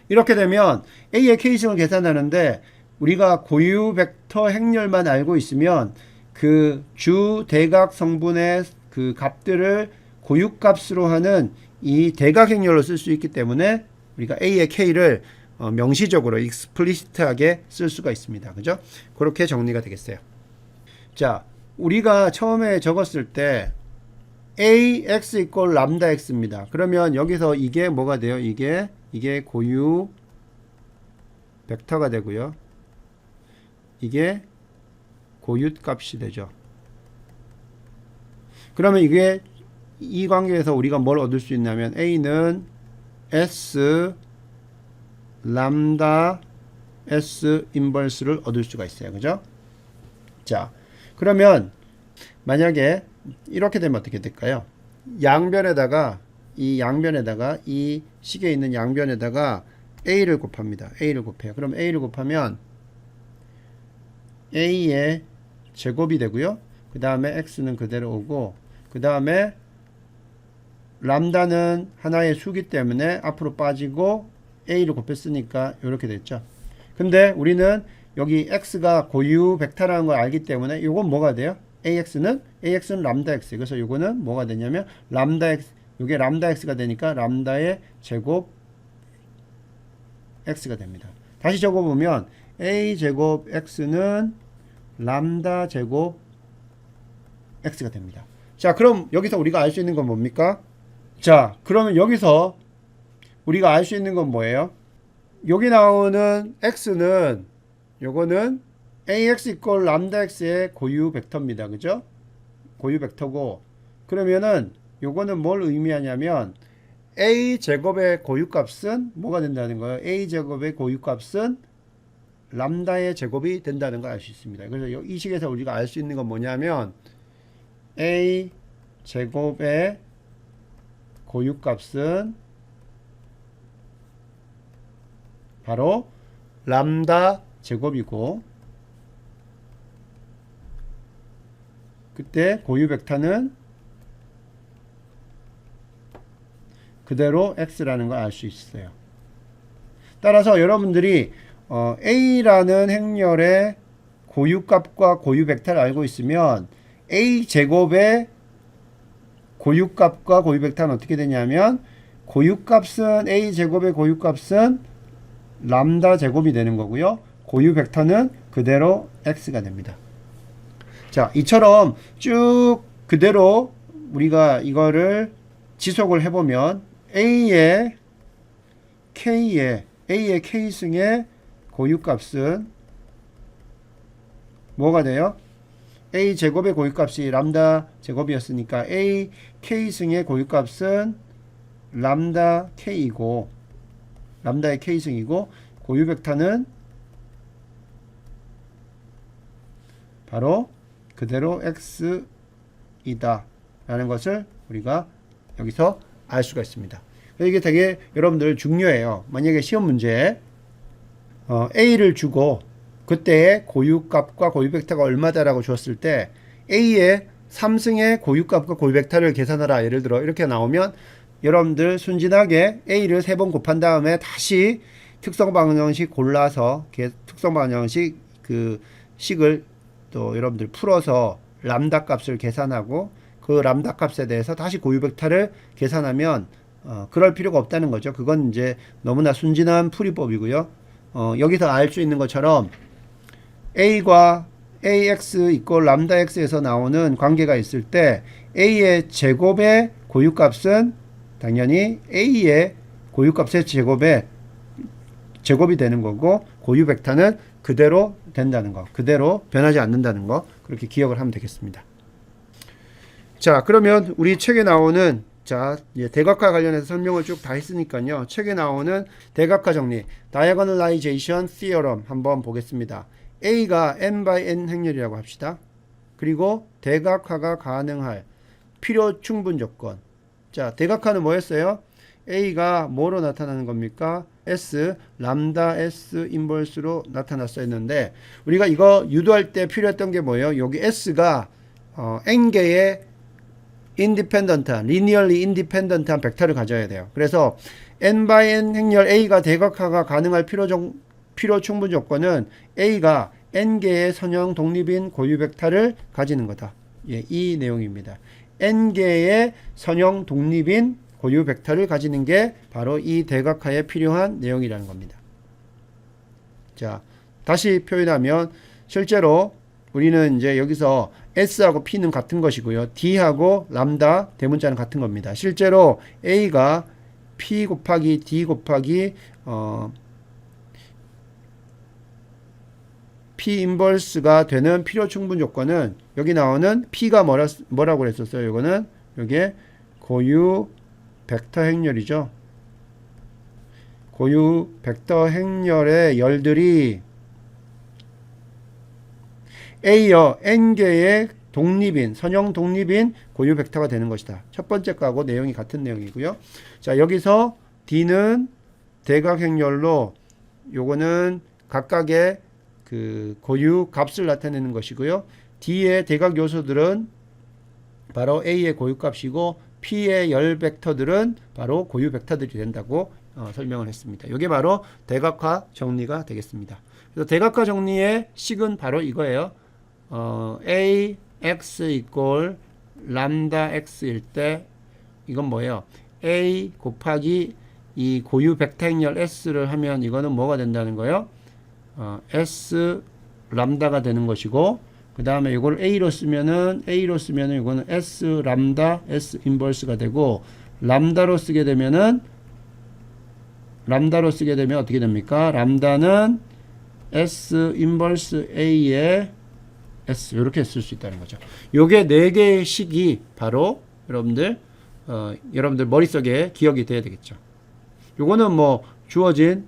이렇게 되면 A의 K승을 계산하는데 우리가 고유 벡터 행렬만 알고 있으면 그 주 대각 성분의 그 값들을 고유값으로 하는 이 대각 행렬로 쓸 수 있기 때문에 우리가 A의 K를 명시적으로 익스플리시트하게 쓸 수가 있습니다. 그죠? 그렇게 정리가 되겠어요. 자, 우리가 처음에 적었을 때 AX equal 람다 X입니다. 그러면 여기서 이게 뭐가 돼요? 이게 고유 벡터가 되고요. 이게 고유값이 되죠. 그러면 이게 이 관계에서 우리가 뭘 얻을 수 있냐면 A는 S 람다 S 인버스를 얻을 수가 있어요. 그죠? 자, 그러면 만약에 이렇게 되면 어떻게 될까요? 양변에다가 이 시계에 있는 양변에다가 a를 곱합니다. a를 곱해요. 그럼 a를 곱하면 a의 제곱이 되고요. 그 다음에 x는 그대로 오고, 그 다음에 람다는 하나의 수기 때문에 앞으로 빠지고 a를 곱했으니까 이렇게 됐죠. 근데 우리는 여기 x가 고유 벡터라는 걸 알기 때문에 이건 뭐가 돼요? ax는 람다 x. 그래서 이거는 뭐가 되냐면 람다 x, 이게 람다 x가 되니까 람다의 제곱 x가 됩니다. 다시 적어보면 a 제곱 x는 람다 제곱 x가 됩니다. 자, 그럼 여기서 우리가 알 수 있는 건 뭡니까? 자, 그러면 여기서 우리가 알 수 있는 건 뭐예요? 여기 나오는 x는 요거는 ax 이퀄 람다 x의 고유 벡터입니다. 그죠? 고유 벡터고, 그러면은 요거는 뭘 의미하냐면 a 제곱의 고유값은 뭐가 된다는 거예요? a 제곱의 고유값은 람다의 제곱이 된다는 걸 알 수 있습니다. 그래서 이 식에서 우리가 알 수 있는 건 뭐냐면 a 제곱의 고유값은 바로 람다 제곱이고, 그때 고유 벡터는 그대로 x라는 걸 알 수 있어요. 따라서 여러분들이 a라는 행렬의 고유값과 고유 벡터를 알고 있으면 a 제곱의 고유값과 고유 벡터는 어떻게 되냐면 고유값은 a 제곱의 고유값은 람다 제곱이 되는 거고요. 고유 벡터는 그대로 x가 됩니다. 자, 이처럼 쭉 그대로 우리가 이거를 지속을 해보면 a의 k승의 고유값은 뭐가 돼요? a 제곱의 고유값이 람다 제곱이었으니까 a k승의 고유값은 람다 k이고, 람다의 k승이고, 고유 벡터는 바로 그대로 x이다 라는 것을 우리가 여기서 알 수가 있습니다. 이게 되게 여러분들 중요해요. 만약에 시험 문제에 a를 주고 그때의 고유값과 고유 벡터가 얼마다라고 줬을 때 a의 3승의 고유값과 고유 벡터를 계산하라, 예를 들어 이렇게 나오면 여러분들 순진하게 a를 3번 곱한 다음에 다시 특성 방정식 골라서 특성 방정식 그 식을 또 여러분들 풀어서 람다 값을 계산하고 그 람다 값에 대해서 다시 고유 벡터를 계산하면 그럴 필요가 없다는 거죠. 그건 이제 너무나 순진한 풀이법이고요. 여기서 알 수 있는 것처럼 a과 ax 이퀄 람다 x에서 나오는 관계가 있을 때 a의 제곱의 고유값은 당연히 a의 고유값의 제곱이 되는 거고, 고유 벡터는 그대로 된다는 거, 그대로 변하지 않는다는 거, 그렇게 기억을 하면 되겠습니다. 자, 그러면 우리 책에 나오는, 자, 대각화 관련해서 설명을 쭉 다 했으니까요. 책에 나오는 대각화 정리, Diagonalization Theorem 한번 보겠습니다. A가 n by n 행렬이라고 합시다. 그리고 대각화가 가능할 필요 충분 조건. 자, 대각화는 뭐였어요? A가 뭐로 나타나는 겁니까? S, 람다 S 인버스로 나타났어 했는데, 우리가 이거 유도할 때 필요했던 게 뭐예요? 여기 S가 n개의 인디펜던트한, 리니얼리 인디펜던트한 벡터를 가져야 돼요. 그래서 n by n 행렬 A가 대각화가 가능할 필요 충분 조건은 A가 n개의 선형 독립인 고유 벡터를 가지는 거다. 예, 이 내용입니다. n개의 선형 독립인 고유 벡터를 가지는 게 바로 이 대각화에 필요한 내용이라는 겁니다. 자, 다시 표현하면 실제로 우리는 이제 여기서 S하고 P는 같은 것이고요. D하고 람다 대문자는 같은 겁니다. 실제로 A가 P 곱하기 D 곱하기 P 인버스가 되는 필요 충분 조건은 여기 나오는 P가 뭐라고 그랬었어요? 이거는 이게 고유 벡터 행렬이죠. 고유 벡터 행렬의 열들이 A여 n개의 독립인, 선형 독립인 고유 벡터가 되는 것이다. 첫 번째 거하고 내용이 같은 내용이고요. 자, 여기서 D는 대각행렬로 요거는 각각의 그 고유 값을 나타내는 것이고요. D의 대각 요소들은 바로 A의 고유 값이고 P의 열 벡터들은 바로 고유 벡터들이 된다고 설명을 했습니다. 이게 바로 대각화 정리가 되겠습니다. 그래서 대각화 정리의 식은 바로 이거예요. A, X 이꼴 람다 X일 때 이건 뭐예요? A 곱하기 이 고유 벡터 행렬 S를 하면 이거는 뭐가 된다는 거예요? S 람다가 되는 것이고, 그 다음에 이걸 A로 쓰면은 이거는 S 람다 S 인버스가 되고, 람다로 쓰게 되면 어떻게 됩니까? 람다는 S 인버스 A의 S 이렇게 쓸 수 있다는 거죠. 요게 4개의 식이 바로 여러분들 머릿속에 기억이 돼야 되겠죠. 요거는 뭐 주어진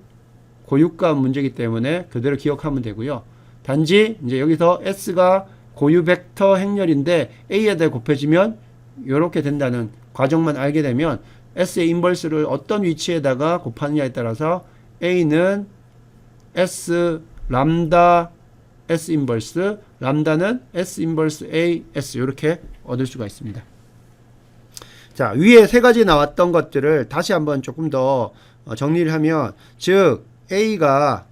고유값 문제이기 때문에 그대로 기억하면 되고요. 단지 이제 여기서 S가 고유 벡터 행렬인데 A에 대해 곱해지면 이렇게 된다는 과정만 알게 되면 S의 인버스를 어떤 위치에다가 곱하느냐에 따라서 A는 S 람다 S 인버스, 람다는 S 인버스 A S 이렇게 얻을 수가 있습니다. 자, 위에 세 가지 나왔던 것들을 다시 한번 조금 더 정리를 하면, 즉 A가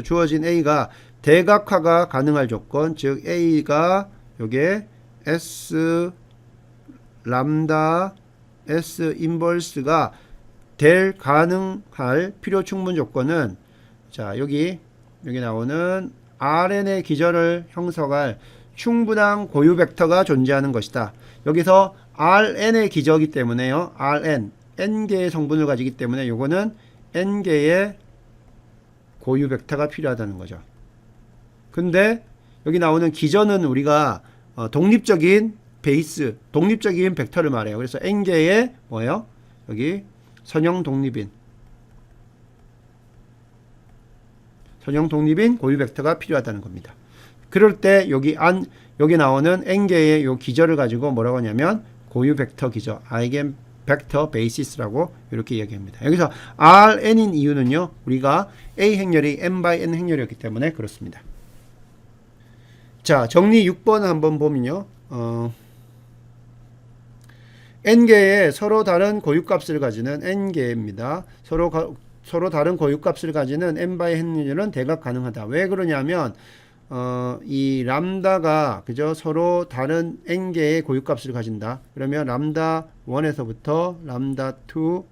주어진 A가 대각화가 가능할 조건, 즉 A가 요게 S 람다 S 인버스가 될 가능할 필요 충분 조건은, 자 여기 나오는 Rn의 기전을 형성할 충분한 고유 벡터가 존재하는 것이다. 여기서 Rn의 기저이기 때문에요. Rn n개의 성분을 가지기 때문에 요거는 n개의 고유 벡터가 필요하다는 거죠. 근데 여기 나오는 기전은 우리가 독립적인 베이스, 독립적인 벡터를 말해요. 그래서 n개의 뭐예요? 여기 선형 독립인 고유 벡터가 필요하다는 겁니다. 그럴 때 여기 나오는 n개의 요 기저를 가지고 뭐라고 하냐면 고유 벡터 기저, 아이겐 벡터 베이시스라고 이렇게 이야기합니다. 여기서 Rn인 이유는요, 우리가 A 행렬이 n by n 행렬이었기 때문에 그렇습니다. 자, 정리 6번 한번 보면요, n개의 서로 다른 고유값을 가지는 n개입니다. 서로 다른 고유값을 가지는 n by n은 대각 가능하다. 왜 그러냐면 이 람다가 그죠, 서로 다른 n개의 고유값을 가진다. 그러면 람다 1에서부터 람다 2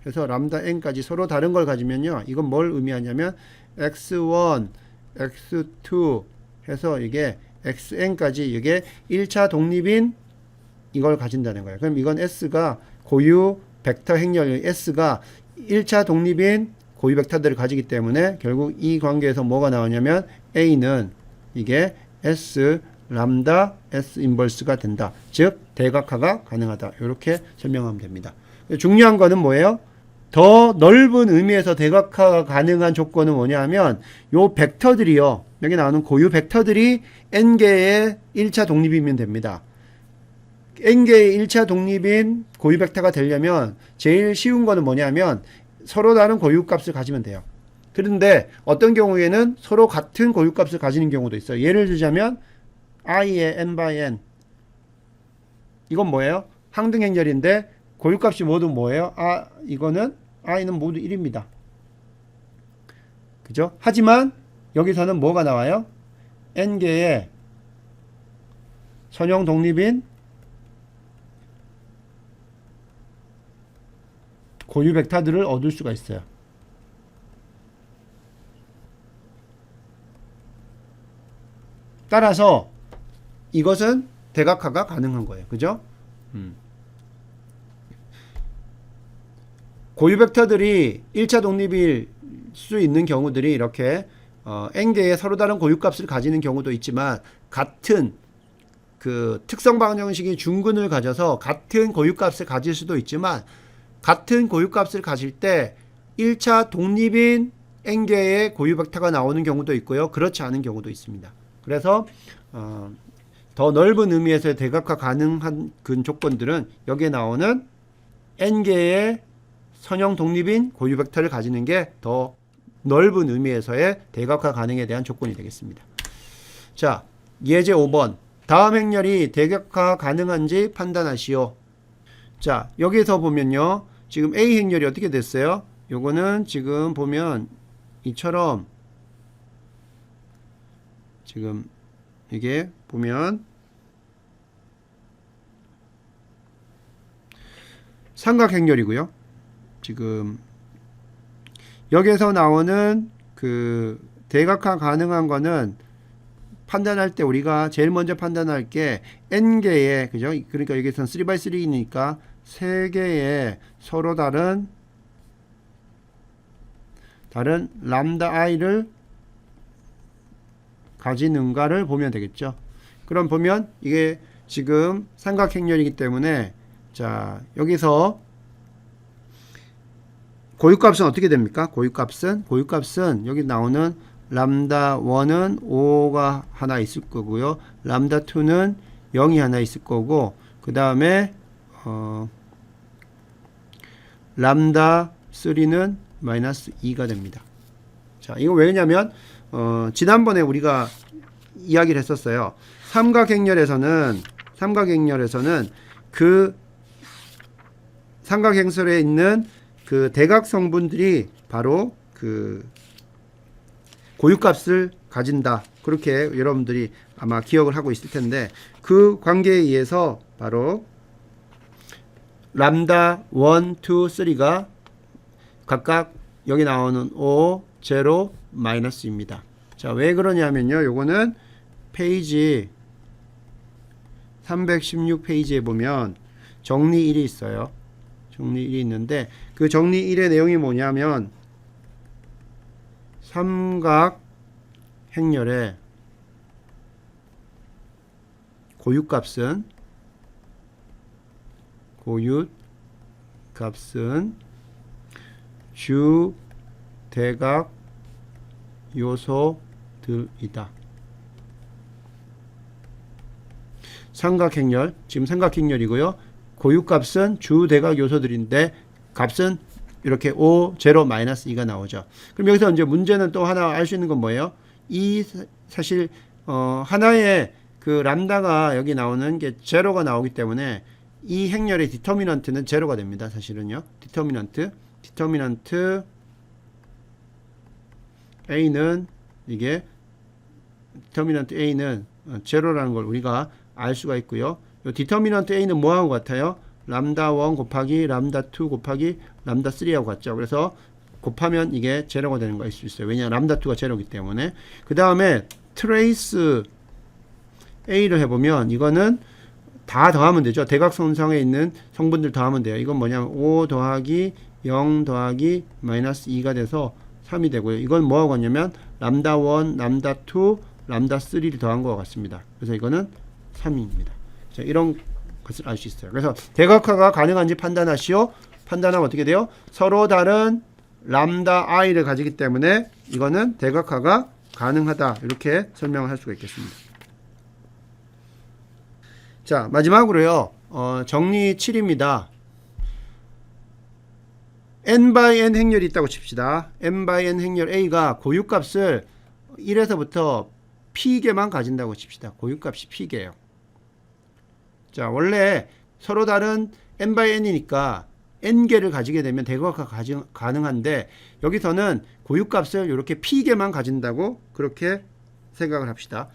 해서 람다 n까지 서로 다른 걸 가지면요, 이건 뭘 의미하냐면 x1, x2 해서 이게 xn까지 이게 1차 독립인 이걸 가진다는 거예요. 그럼 이건 S가 고유 벡터 행렬 S가 1차 독립인 고유 벡터들을 가지기 때문에 결국 이 관계에서 뭐가 나오냐면 A는 이게 S 람다 S 인버스가 된다. 즉 대각화가 가능하다. 이렇게 설명하면 됩니다. 중요한 거는 뭐예요? 더 넓은 의미에서 대각화가 가능한 조건은 뭐냐면 요 벡터들이요, 여기 나오는 고유 벡터들이 n개의 1차 독립이면 됩니다. n개의 1차 독립인 고유 벡터가 되려면 제일 쉬운 거는 뭐냐면 서로 다른 고유값을 가지면 돼요. 그런데 어떤 경우에는 서로 같은 고유값을 가지는 경우도 있어요. 예를 들자면 i의 n by n, 이건 뭐예요? 항등행렬인데 고유값이 모두 뭐예요? 이거는 i는 모두 1입니다. 그죠? 하지만 여기서는 뭐가 나와요? n개의 선형 독립인 고유 벡터들을 얻을 수가 있어요. 따라서 이것은 대각화가 가능한 거예요. 그죠? 고유 벡터들이 1차 독립일 수 있는 경우들이 이렇게 n개의 서로 다른 고유값을 가지는 경우도 있지만, 같은 그 특성 방정식이 중근을 가져서 같은 고유값을 가질 수도 있지만, 같은 고유값을 가질 때 1차 독립인 n개의 고유 벡터가 나오는 경우도 있고요, 그렇지 않은 경우도 있습니다. 그래서 더 넓은 의미에서의 대각화 가능한 그 조건들은 여기에 나오는 n개의 선형 독립인 고유 벡터를 가지는 게 더 넓은 의미에서의 대각화 가능에 대한 조건이 되겠습니다. 자, 예제 5번. 다음 행렬이 대각화 가능한지 판단하시오. 자, 여기서 보면요. 지금 A 행렬이 어떻게 됐어요? 요거는 지금 보면 이처럼 지금 이게 보면 삼각행렬이고요. 지금 여기에서 나오는 그 대각화 가능한 거는 판단할 때 우리가 제일 먼저 판단할 게 n개의, 그죠? 그러니까 여기서는 3x3이니까 3개의 서로 다른 람다 i를 가지는가를 보면 되겠죠. 그럼 보면 이게 지금 삼각행렬이기 때문에 자, 여기서 고유값은 어떻게 됩니까? 고유값은 여기 나오는 람다 1은 5가 하나 있을 거고요. 람다 2는 0이 하나 있을 거고, 그 다음에 람다 3는 마이너스 2가 됩니다. 자, 이거 왜냐면 지난번에 우리가 이야기를 했었어요. 삼각행렬에서는 그 삼각행설에 있는 그 대각 성분들이 바로 그 고유값을 가진다. 그렇게 여러분들이 아마 기억을 하고 있을 텐데, 그 관계에 의해서 바로 람다 1, 2, 3가 각각 여기 나오는 5, 0, 마이너스입니다. 자, 왜 그러냐면요. 요거는 페이지 316 페이지에 보면 정리 1이 있어요. 정리 1이 있는데, 그 정리 1의 내용이 뭐냐면 삼각 행렬의 고유값은 주 대각 요소들이다. 삼각행렬, 지금 삼각행렬이고요. 고유값은 주 대각 요소들인데 값은 이렇게 5, 0, 마이너스 2가 나오죠. 그럼 여기서 이제 문제는 또 하나 알 수 있는 건 뭐예요? 이 사실 하나의 그 람다가 여기 나오는 게 제로가 나오기 때문에 이 행렬의 디터미넌트는 제로가 됩니다. 사실은요. 디터미넌트 A는 이게 디터미넌트 A는 제로라는 걸 우리가 알 수가 있고요. 이 디터미넌트 A는 뭐하고 같아요? 람다 1 곱하기 람다 2 곱하기 람다 3하고 같죠. 그래서 곱하면 이게 제로가 되는 거일 수 있어요. 왜냐하면 람다 2가 제로이기 때문에. 그 다음에 트레이스 A를 해보면 이거는 다 더하면 되죠. 대각선상에 있는 성분들 더하면 돼요. 이건 뭐냐면 5 더하기 0 더하기 마이너스 2가 돼서 3이 되고요. 이건 뭐하고 같냐면 람다 1, 람다 2, 람다 3를 더한 것과 같습니다. 그래서 이거는 3입니다. 자, 이런 것을 알 수 있어요. 그래서 대각화가 가능한지 판단하시오. 판단하면 어떻게 돼요? 서로 다른 람다 i를 가지기 때문에 이거는 대각화가 가능하다. 이렇게 설명을 할 수가 있겠습니다. 자, 마지막으로요. 정리 7입니다. n/n 행렬이 있다고 칩시다. n/n 행렬 A가 고유값을 1에서부터 p개만 가진다고 칩시다. 고유값이 p개예요. 자, 원래 서로 다른 n/n이니까 n개를 가지게 되면 대각화 가능한데 여기서는 고유값을 이렇게 p개만 가진다고 그렇게 생각을 합시다.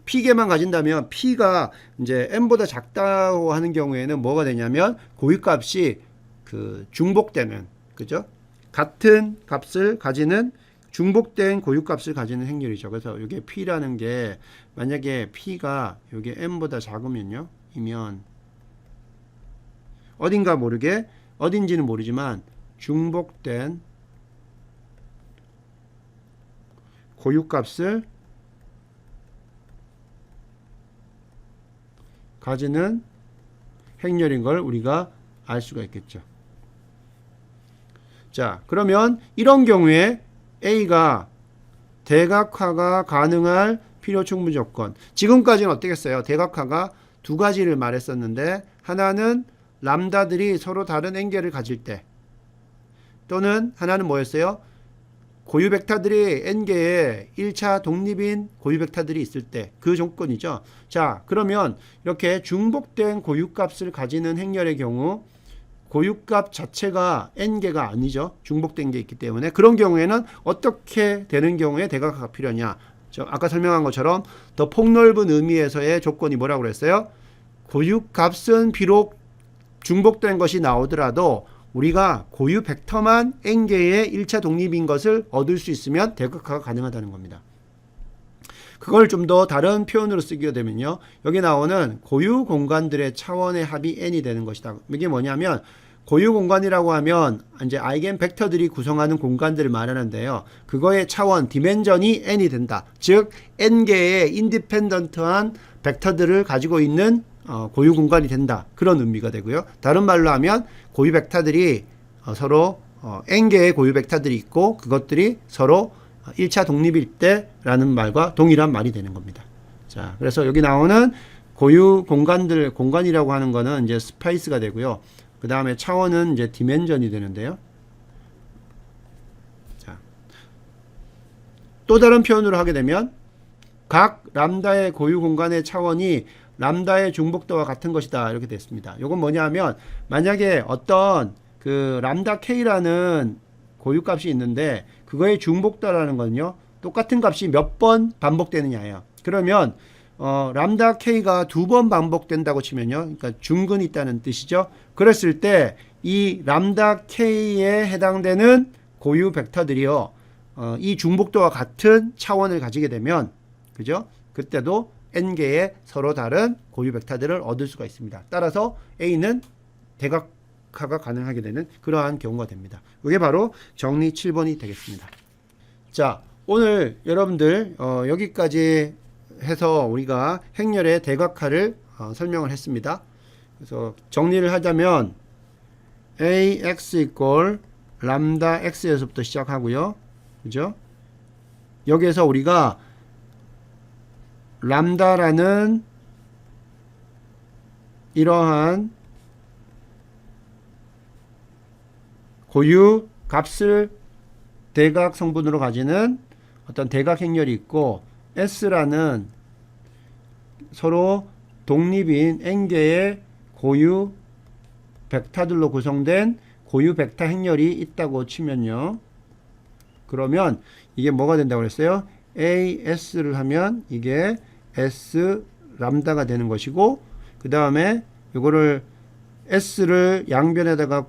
p개만 가진다면 p가 이제 n보다 작다고 하는 경우에는 뭐가 되냐면 고유값이 그 중복되는, 그죠? 같은 값을 가지는 중복된 고유값을 가지는 행렬이죠. 그래서 이게 p라는 게 만약에 p가 이게 n보다 작으면요, 이면 어딘가 모르게, 어딘지는 모르지만 중복된 고유값을 가지는 행렬인 걸 우리가 알 수가 있겠죠. 자, 그러면 이런 경우에 A가 대각화가 가능할 필요 충분 조건. 지금까지는 어떻게 했어요? 대각화가 두 가지를 말했었는데, 하나는 람다들이 서로 다른 n개를 가질 때, 또는 하나는 뭐였어요? 고유 벡터들이 n개의 1차 독립인 고유 벡터들이 있을 때 그 조건이죠. 자, 그러면 이렇게 중복된 고유값을 가지는 행렬의 경우 고유값 자체가 n개가 아니죠. 중복된 게 있기 때문에 그런 경우에는 어떻게 되는 경우에 대각화가 필요하냐. 아까 설명한 것처럼 더 폭넓은 의미에서의 조건이 뭐라고 그랬어요? 고유값은 비록 중복된 것이 나오더라도 우리가 고유 벡터만 n개의 1차 독립인 것을 얻을 수 있으면 대각화가 가능하다는 겁니다. 그걸 좀 더 다른 표현으로 쓰게 되면요. 여기 나오는 고유 공간들의 차원의 합이 n이 되는 것이다. 이게 뭐냐면 고유 공간이라고 하면 이제 아이겐 벡터들이 구성하는 공간들을 말하는데요. 그거의 차원, 디멘전이 n이 된다. 즉 n개의 인디펜던트한 벡터들을 가지고 있는 고유 공간이 된다. 그런 의미가 되고요. 다른 말로 하면 고유 벡터들이 서로 n개의 고유 벡터들이 있고 그것들이 서로 1차 독립일 때라는 말과 동일한 말이 되는 겁니다. 자, 그래서 여기 나오는 고유 공간이라고 하는 거는 이제 스페이스가 되고요. 그 다음에 차원은 이제 디멘전이 되는데요. 자, 또 다른 표현으로 하게 되면 각 람다의 고유 공간의 차원이 람다의 중복도와 같은 것이다. 이렇게 됐습니다. 이건 뭐냐면 만약에 어떤 그 람다 k라는 고유값이 있는데 그거의 중복도라는 건요. 똑같은 값이 몇 번 반복되느냐예요. 그러면 람다 k가 2번 반복된다고 치면요. 그러니까 중근이 있다는 뜻이죠. 그랬을 때 이 람다 k에 해당되는 고유 벡터들이요. 이 중복도와 같은 차원을 가지게 되면 그죠? 그때도 n개의 서로 다른 고유 벡터들을 얻을 수가 있습니다. 따라서 a는 대각화가 가능하게 되는 그러한 경우가 됩니다. 이게 바로 정리 7번이 되겠습니다. 자, 오늘 여러분들 여기까지 해서 우리가 행렬의 대각화를 설명을 했습니다. 그래서 정리를 하자면 ax 이퀄 람다 x에서부터 시작하고요. 그죠? 여기에서 우리가 람다라는 이러한 고유 값을 대각 성분으로 가지는 어떤 대각 행렬이 있고 S라는 서로 독립인 n개의 고유 벡터들로 구성된 고유 벡터 행렬이 있다고 치면요. 그러면 이게 뭐가 된다고 그랬어요? AS를 하면 이게 S 람다가 되는 것이고 그 다음에 이거를 S를 양변에다가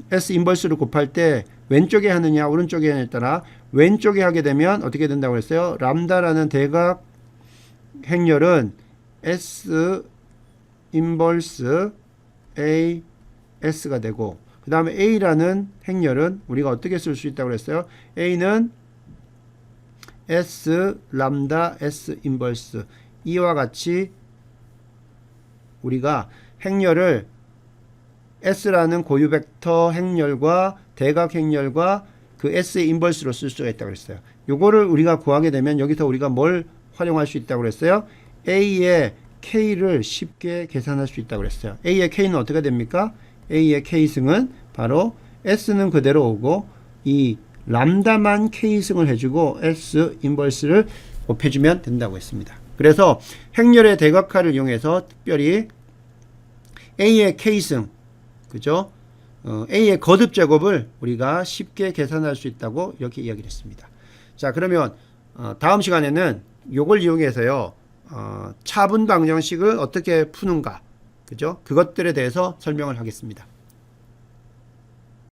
S 인버스를 곱할 때 왼쪽에 하느냐 오른쪽에 하느냐에 따라 왼쪽에 하게 되면 어떻게 된다고 했어요? 람다라는 대각 행렬은 S 인버스 AS가 되고 그 다음에 A라는 행렬은 우리가 어떻게 쓸 수 있다고 그랬어요? A는 S 람다 S 인버스 이와 같이 우리가 행렬을 S라는 고유 벡터 행렬과 대각 행렬과 그 S의 인버스로 쓸 수가 있다고 그랬어요. 요거를 우리가 구하게 되면 여기서 우리가 뭘 활용할 수 있다고 그랬어요? A의 K를 쉽게 계산할 수 있다고 그랬어요. A의 K는 어떻게 됩니까? A의 K승은 바로 S는 그대로 오고 이 람다만 K승을 해주고 S 인버스를 곱해주면 된다고 했습니다. 그래서 행렬의 대각화를 이용해서 특별히 A의 K승 그죠? A의 거듭 제곱을 우리가 쉽게 계산할 수 있다고 이렇게 이야기를 했습니다. 자, 그러면 다음 시간에는 요걸 이용해서요. 차분 방정식을 어떻게 푸는가 그죠? 그것들에 대해서 설명을 하겠습니다.